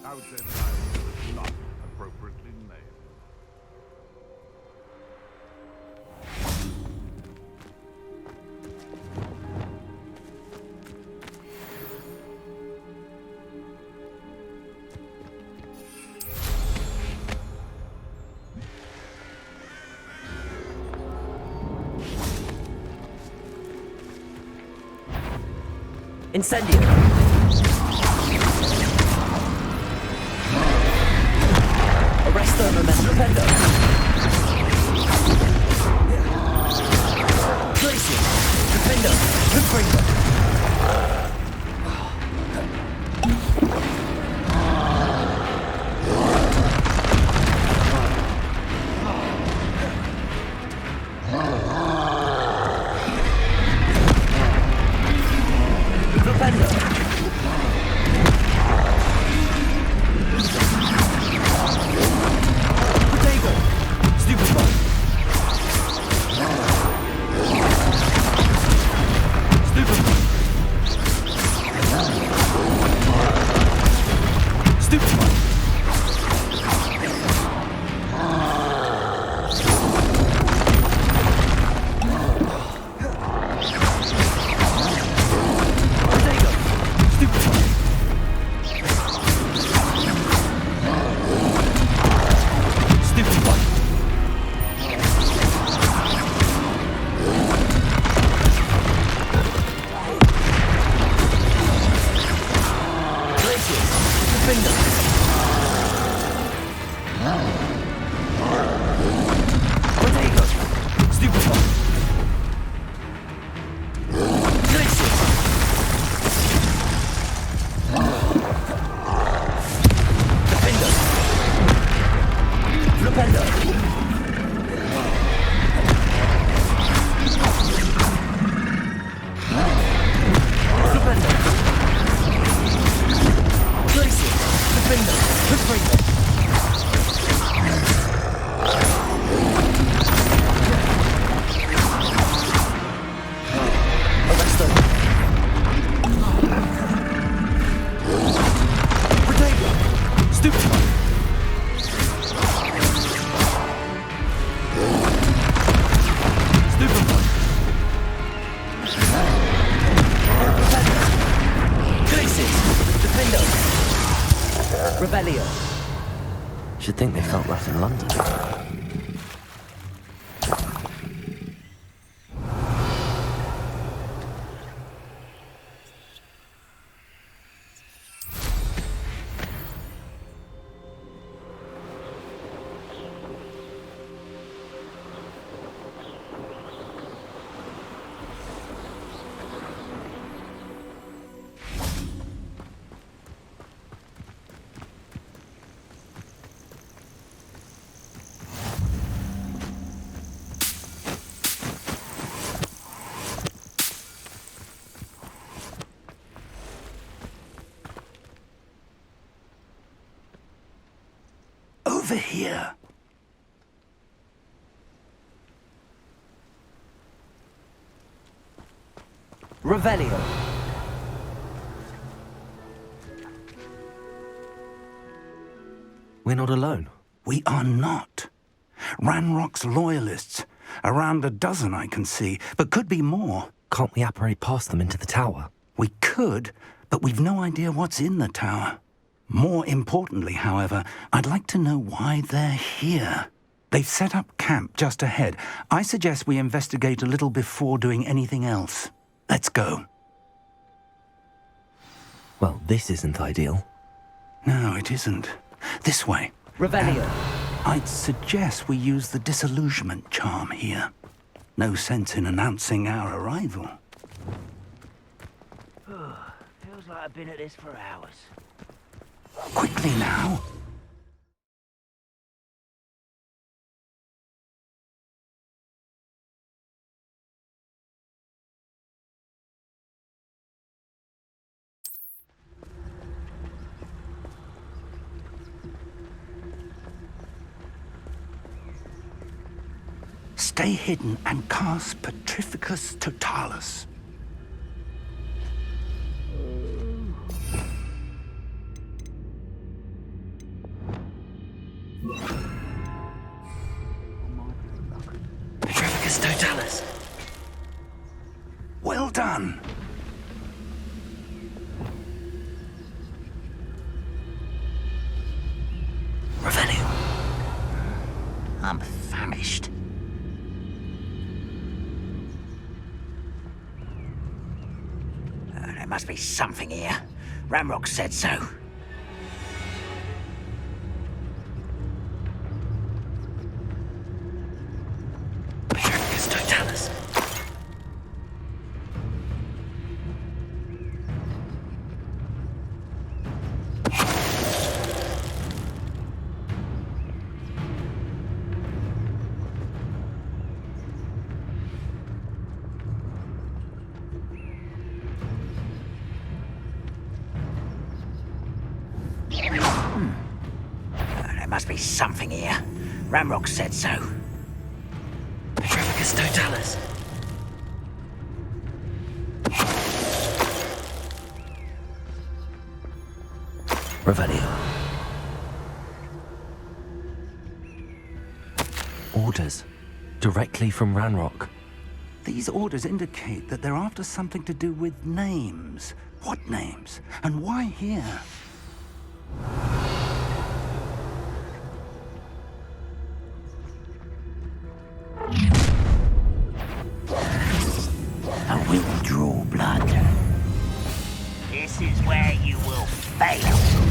Out there, Incendio! Arresto Momentum! Flipendo! Glacius! Flipendo! Flipendo! Should think they felt that in London. Over here. Revelio. We're not alone. We are not. Ranrock's loyalists. Around a dozen I can see, but could be more. Can't we apparate past them into the tower? We could, but we've no idea what's in the tower. More importantly, however, I'd like to know why they're here. They've set up camp just ahead. I suggest we investigate a little before doing anything else. Let's go. Well, this isn't ideal. No, it isn't. This way. Revelio. I'd suggest we use the disillusionment charm here. No sense in announcing our arrival. Feels like I've been at this for hours. Quickly now. Stay hidden and cast Petrificus Totalus. Petrificus Totalus. Well done. Revelio. I'm famished. There must be something here. Ramrock said so. Petrificus Totalus. There must be something here. Ramrock said so. Petrificus Totalus. Revelio. Orders. Directly from Ranrock. These orders indicate that they're after something to do with names. What names? And why here? I will draw blood. This is where you will fail.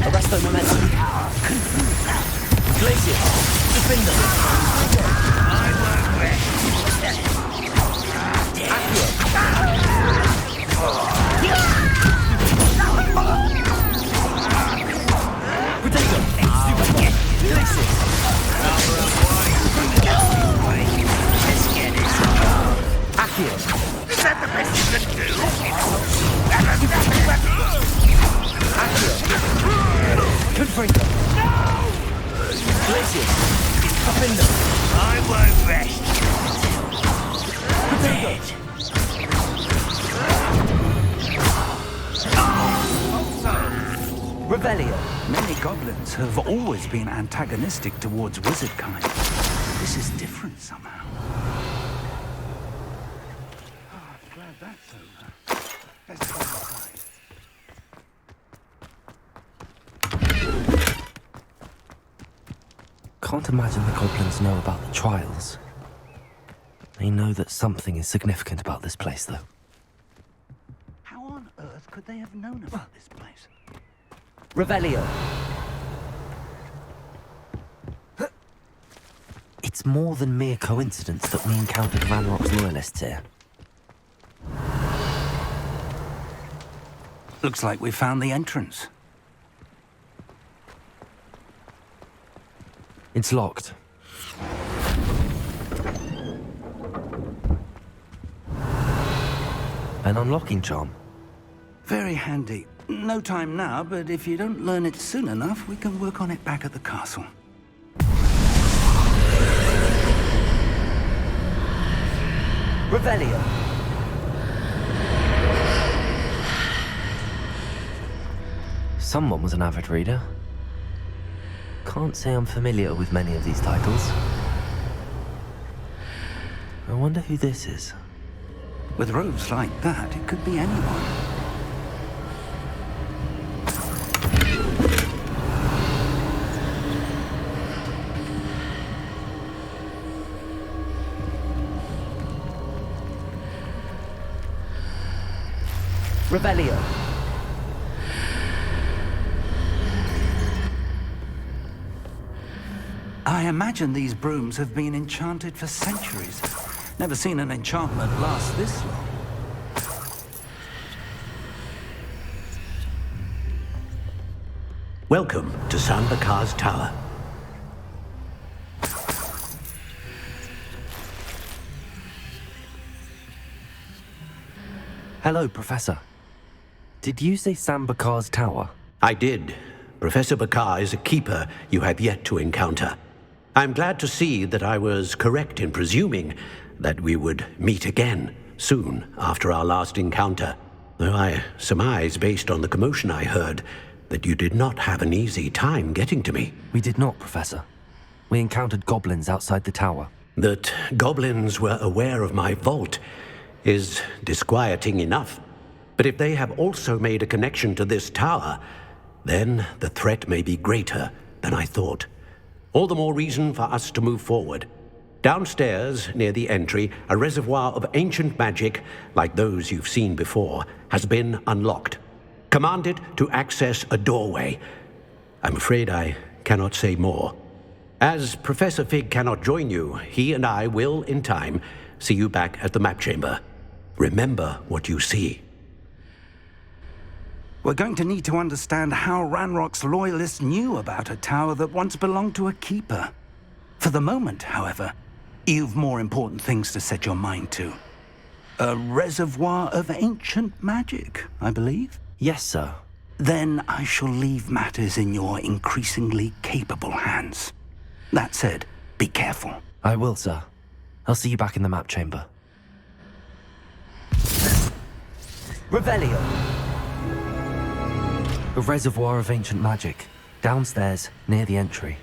Arresto Momentum. Glacius. Flipendo. I won't rest. Potato. Glacius. Accio. Is that the best you can do? Confringo. No! Glacius. Flipendo. I won't rest. Potato. Revelio. Many goblins have always been antagonistic towards wizard kind. This is different somehow. Oh, I'm glad that's over. Let's go inside. Can't imagine the goblins know about the trials. They know that something is significant about this place, though. How on earth could they have known about this place? Revelio. It's more than mere coincidence that we encountered Ranrock's loyalists here. Looks like we found the entrance. It's locked. An unlocking charm. Very handy. No time now, but if you don't learn it soon enough, we can work on it back at the castle. Revelio. Someone was an avid reader. Can't say I'm familiar with many of these titles. I wonder who this is. With robes like that, it could be anyone. Revelio. I imagine these brooms have been enchanted for centuries. Never seen an enchantment last this long. Welcome to Sambakar's Tower. Hello, Professor. Did you say Sambakar's Tower? I did. Professor Bakar is a keeper you have yet to encounter. I'm glad to see that I was correct in presuming that we would meet again soon after our last encounter, though I surmise, based on the commotion I heard, that you did not have an easy time getting to me. We did not, Professor. We encountered goblins outside the tower. That goblins were aware of my vault is disquieting enough. But if they have also made a connection to this tower, then the threat may be greater than I thought. All the more reason for us to move forward. Downstairs, near the entry, a reservoir of ancient magic, like those you've seen before, has been unlocked. Command it to access a doorway. I'm afraid I cannot say more. As Professor Fig cannot join you, he and I will, in time, see you back at the map chamber. Remember what you see. We're going to need to understand how Ranrock's loyalists knew about a tower that once belonged to a keeper. For the moment, however, you've more important things to set your mind to. A reservoir of ancient magic, I believe? Yes, sir. Then I shall leave matters in your increasingly capable hands. That said, be careful. I will, sir. I'll see you back in the map chamber. Revelio! A reservoir of ancient magic, downstairs, near the entry.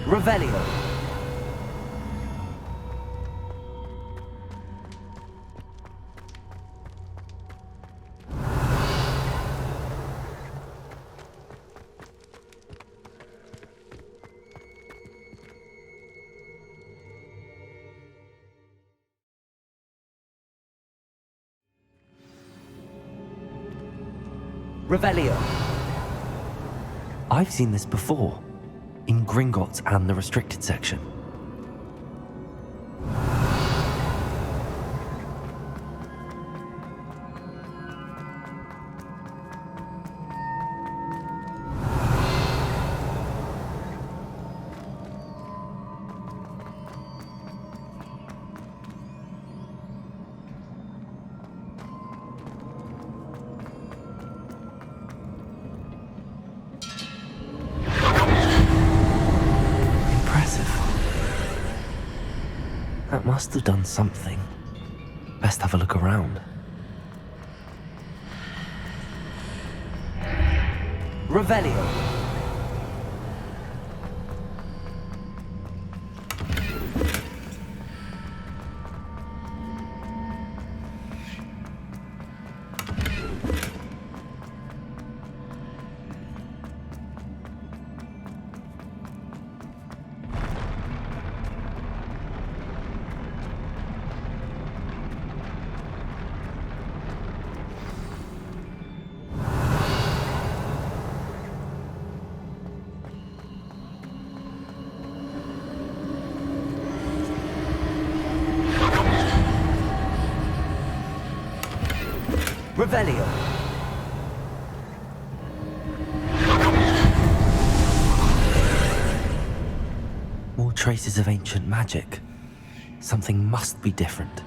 Revelio. Revelio. I've seen this before. In Gringotts and the restricted section. That must have done something. Best have a look around. Revelio. Revelio. More traces of ancient magic. Something must be different.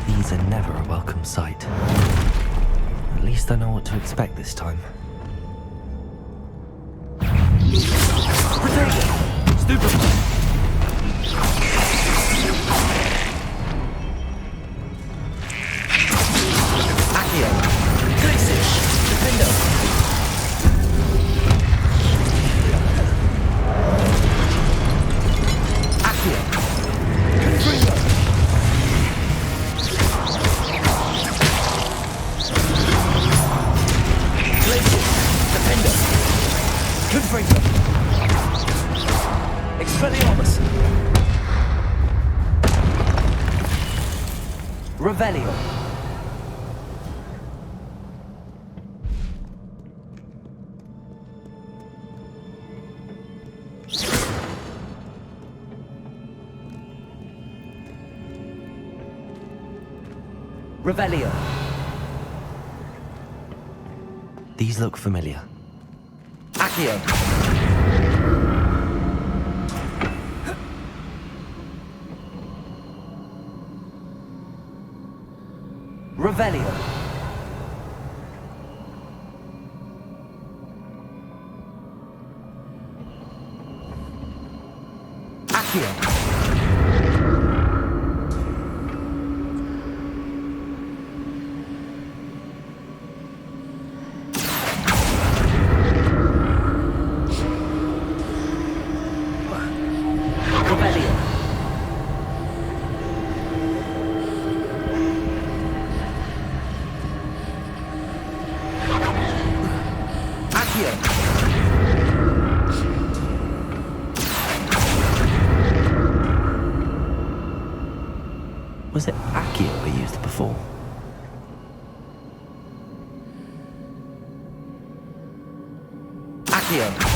These are never a welcome sight. At least I know what to expect this time. Athenaeum. Glacius. Flipendo. Athenaeum. Expelliarmus! Revelio! Revelio. These look familiar. Accio. Revelio. Accio. Was it Accio we used before? Accio.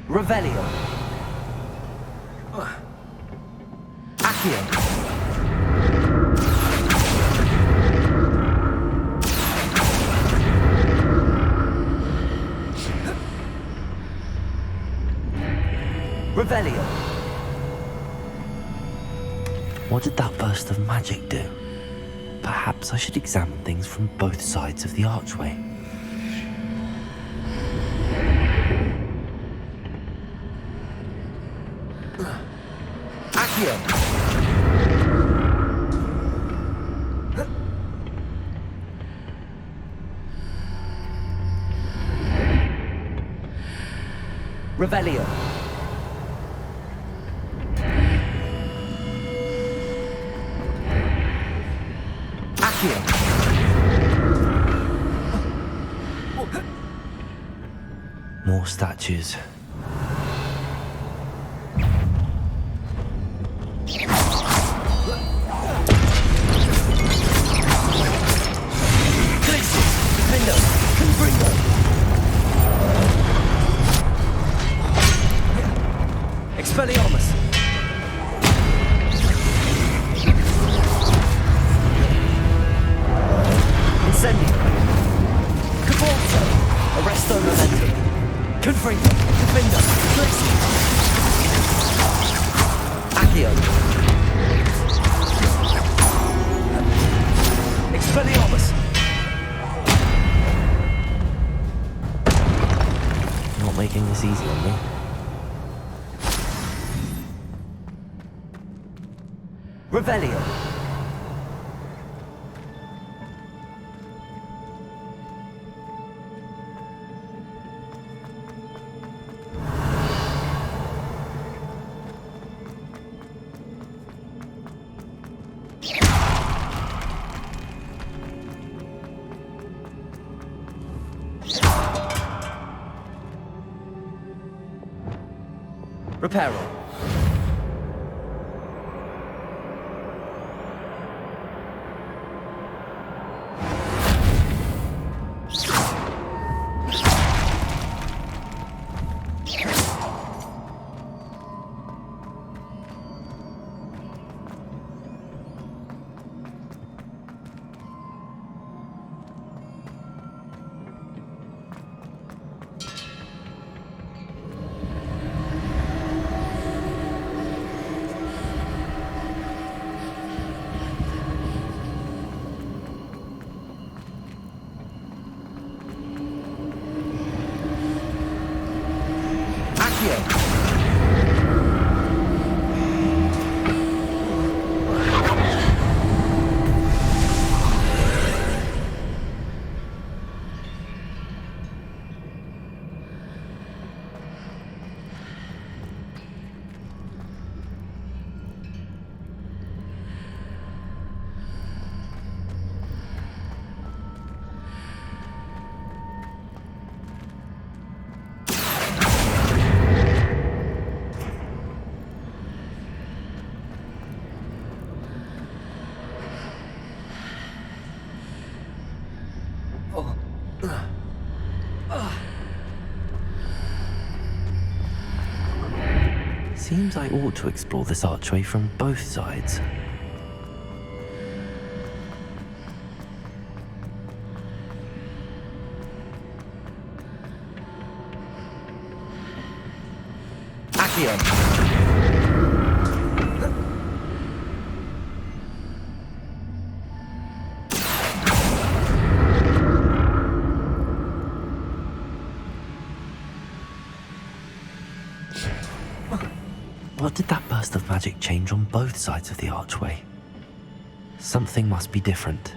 Revelio. Accio. Revelio. What did that burst of magic do? Perhaps I should examine things from both sides of the archway. Accio. Revelio. Accio. More statues. Glacius, Flipendo, Expelliarmus. Incendio. Caporto. Arresto Momentum. Confringo. Defendo. Glacius. Accio. Expelliarmus. Not making this easy on me. Revelio. Reparo. Seems I ought to explore this archway from both sides. Accio! What did that burst of magic change on both sides of the archway? Something must be different.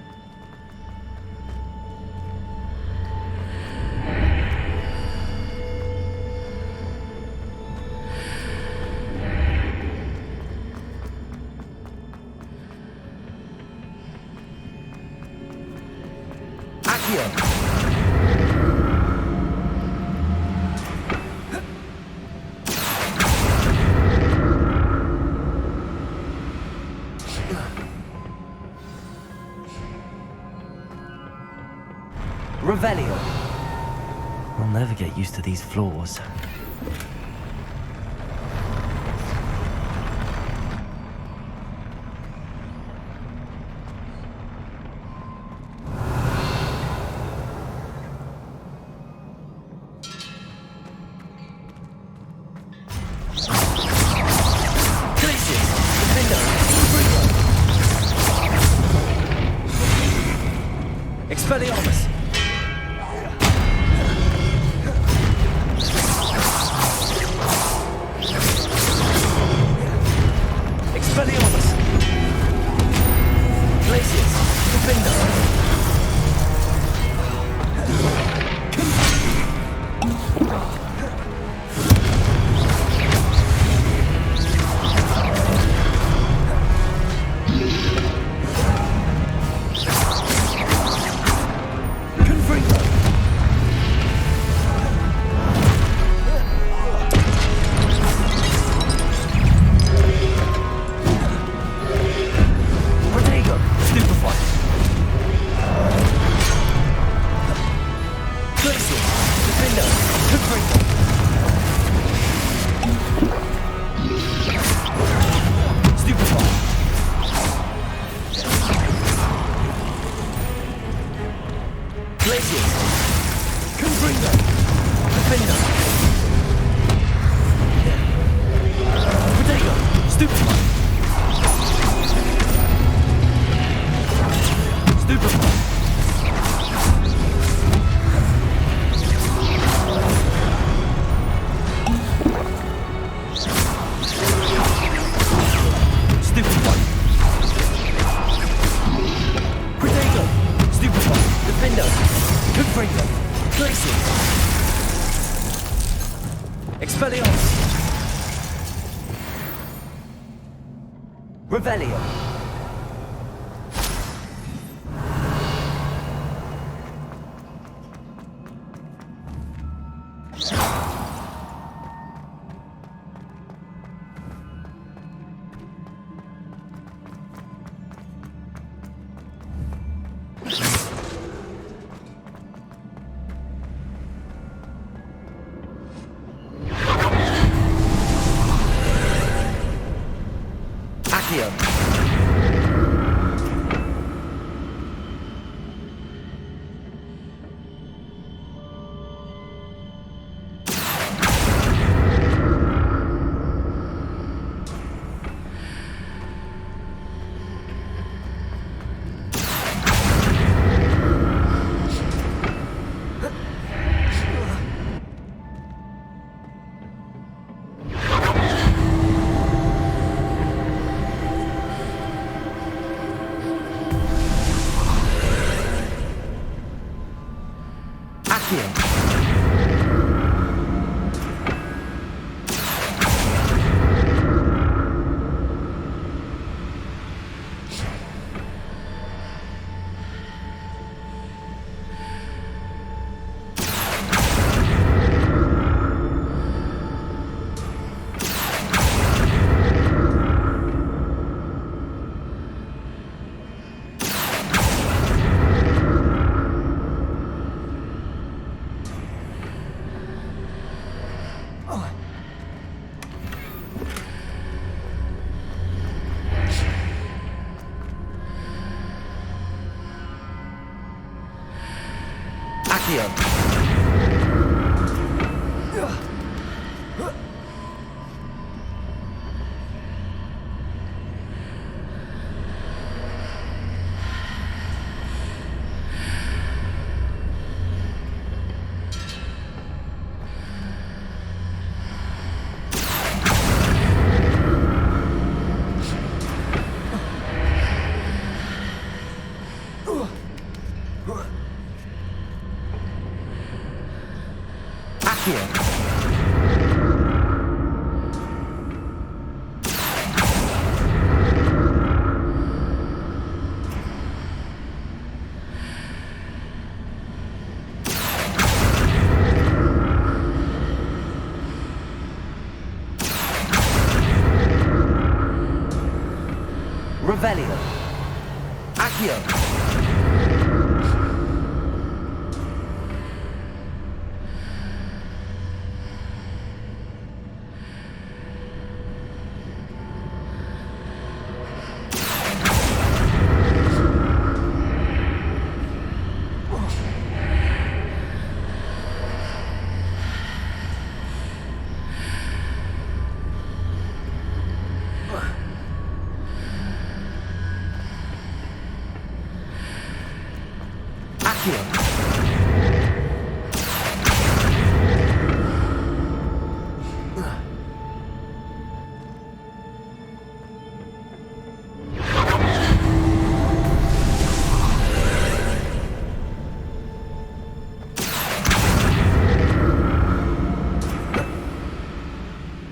Accio! Revelio. I'll never get used to these floors. Glacius! Flipendo! Expelliarmus! Expelliarmus! Glacius! Flipendo! Revelio. Revelio. Accio.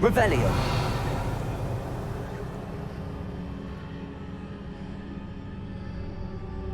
Revelio. Accio.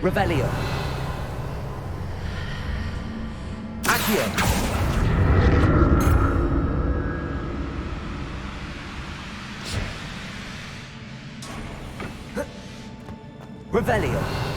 Revelio. Accio. Revelio.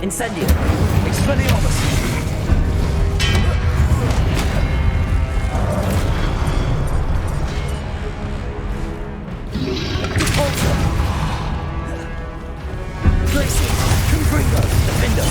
Incendio! Expelliarmus! Repulsor! Glacius! Confringo! Defender!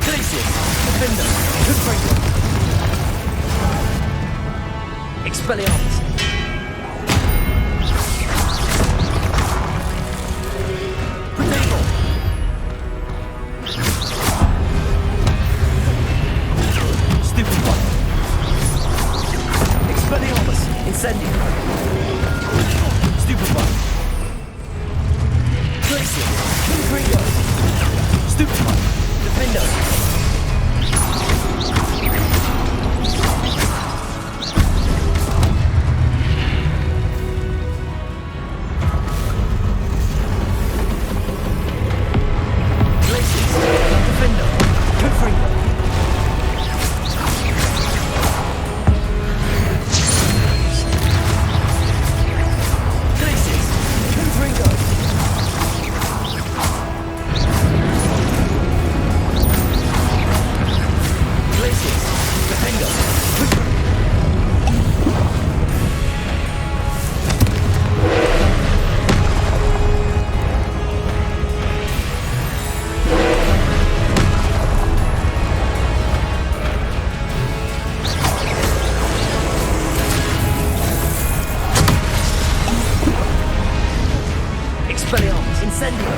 Glacius! Defender! Confringo! Expelliarmus! Incendio! Stupefy! Glacius! Confringo! Stupefy! Defender! Glacius! Defender! Confringo! Expelliarmus! Incendio!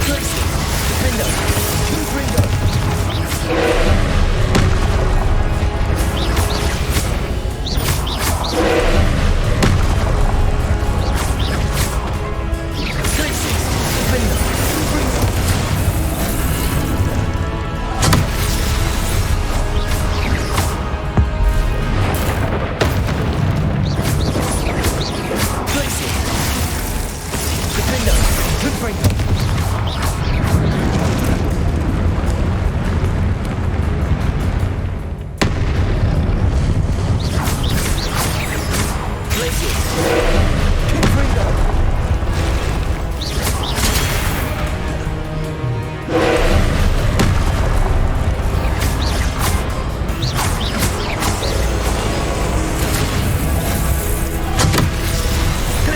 Glacius! Defender! Confringo!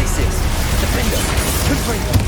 Glacius! Defender! Confringo!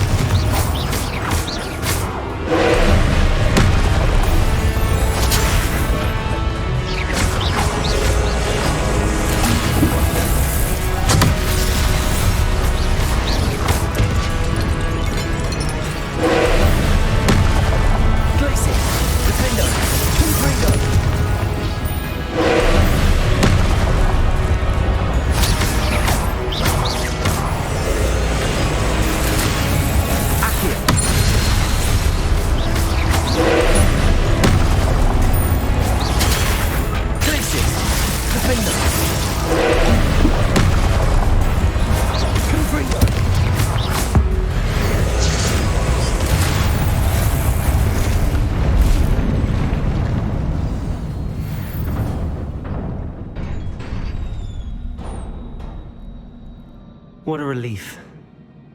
What a relief.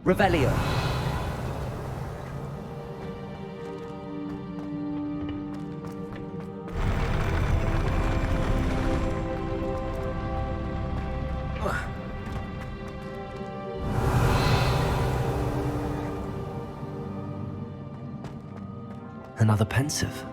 Revelio. Another Pensieve.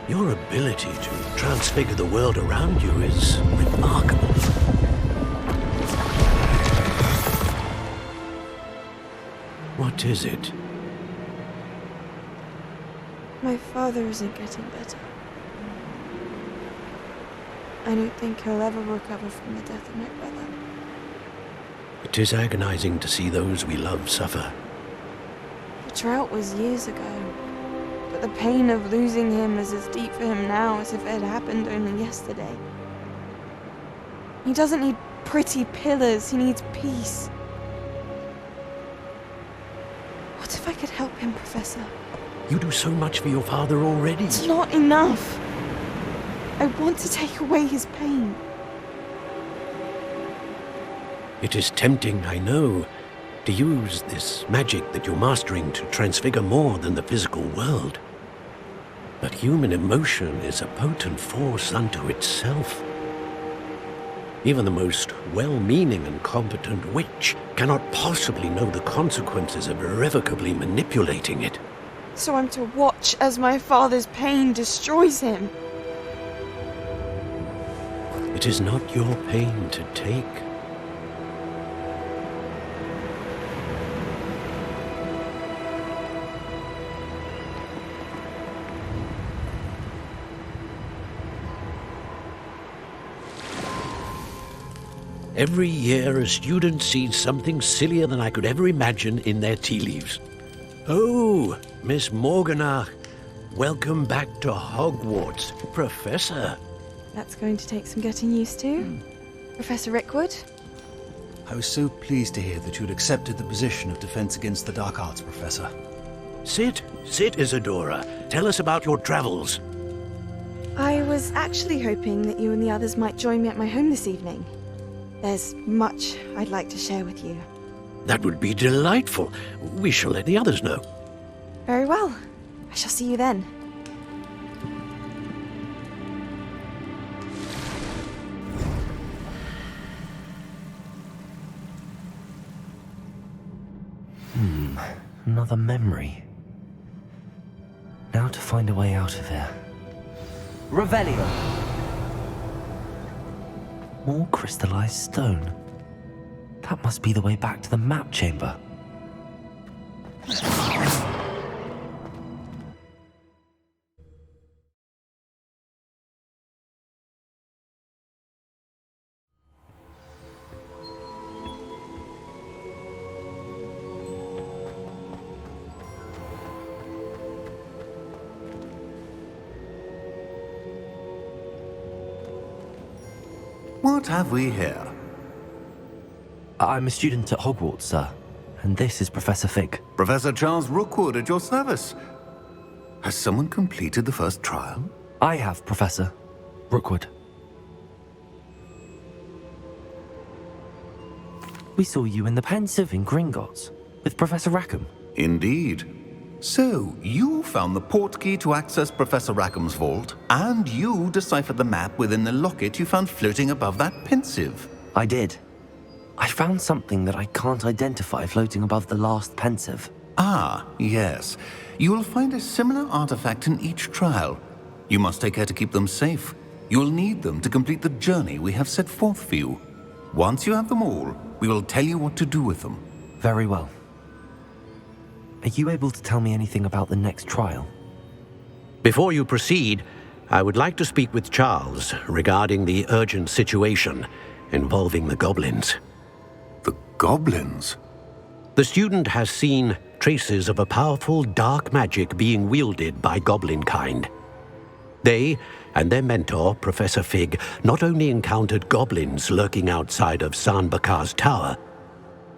Your ability to transfigure the world around you is remarkable. What is it? My father isn't getting better. I don't think he'll ever recover from the death of my brother. It is agonizing to see those we love suffer. The drought was years ago, but the pain of losing him is as deep for him now as if it had happened only yesterday. He doesn't need pretty pillars, he needs peace. What if I could help him, Professor? You do so much for your father already. It's not enough. I want to take away his pain. It is tempting, I know, to use this magic that you're mastering to transfigure more than the physical world. But human emotion is a potent force unto itself. Even the most well-meaning and competent witch cannot possibly know the consequences of irrevocably manipulating it. So I'm to watch as my father's pain destroys him. It is not your pain to take. Every year, a student sees something sillier than I could ever imagine in their tea leaves. Oh, Miss Morganach, welcome back to Hogwarts, Professor. That's going to take some getting used to. Professor Rickwood? I was so pleased to hear that you had accepted the position of Defense Against the Dark Arts, Professor. Sit, Isadora. Tell us about your travels. I was actually hoping that you and the others might join me at my home this evening. There's much I'd like to share with you. That would be delightful. We shall let the others know. Very well. I shall see you then. Another memory. Now to find a way out of here. Revelio! More crystallized stone. That must be the way back to the map chamber. What have we here? I'm a student at Hogwarts, sir. And this is Professor Fig. Professor Charles Rookwood at your service. Has someone completed the first trial? I have, Professor Rookwood. We saw you in the Pensieve in Gringotts with Professor Rackham. Indeed. So, you found the portkey to access Professor Rackham's vault, and you deciphered the map within the locket you found floating above that Pensieve. I did. I found something that I can't identify floating above the last Pensieve. Ah, yes. You will find a similar artifact in each trial. You must take care to keep them safe. You will need them to complete the journey we have set forth for you. Once you have them all, we will tell you what to do with them. Very well. Are you able to tell me anything about the next trial? Before you proceed, I would like to speak with Charles regarding the urgent situation involving the goblins. The goblins? The student has seen traces of a powerful dark magic being wielded by goblin kind. They and their mentor, Professor Fig, not only encountered goblins lurking outside of Sanbakar's tower,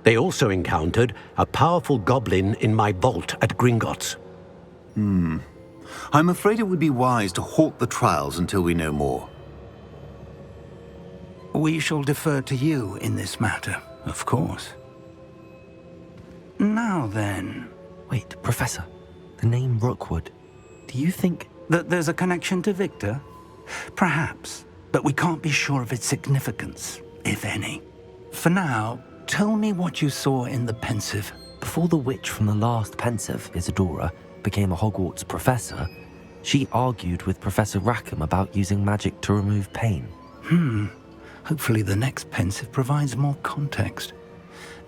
they also encountered a powerful goblin in my vault at Gringotts. I'm afraid it would be wise to halt the trials until we know more. We shall defer to you in this matter, of course. Now then... Wait, Professor. The name Rookwood. Do you think... that there's a connection to Victor? Perhaps, but we can't be sure of its significance, if any. For now, tell me what you saw in the Pensieve. Before the witch from the last Pensieve, Isadora, became a Hogwarts professor, She argued with Professor Rackham about using magic to remove pain. Hopefully the next Pensieve provides more context.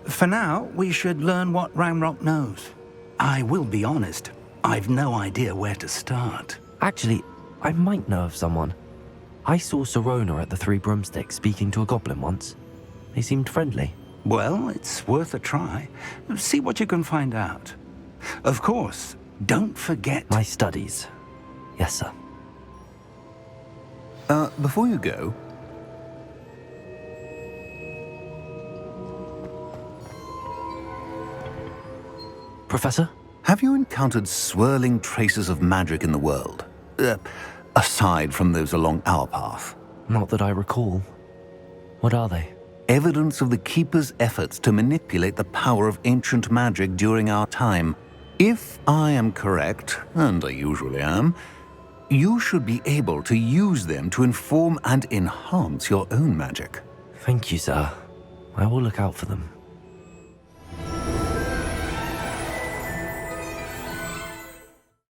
For now, we should learn what Ranrock knows. I will be honest, I've no idea where to start. Actually, I might know of someone. I saw Sirona at the Three Broomsticks speaking to a goblin once. They seemed friendly. Well, it's worth a try. See what you can find out. Of course, don't forget... My studies. Yes, sir. Before you go... Professor? Have you encountered swirling traces of magic in the world? Aside from those along our path? Not that I recall. What are they? Evidence of the Keeper's efforts to manipulate the power of ancient magic during our time. If I am correct, and I usually am, you should be able to use them to inform and enhance your own magic. Thank you, sir. I will look out for them.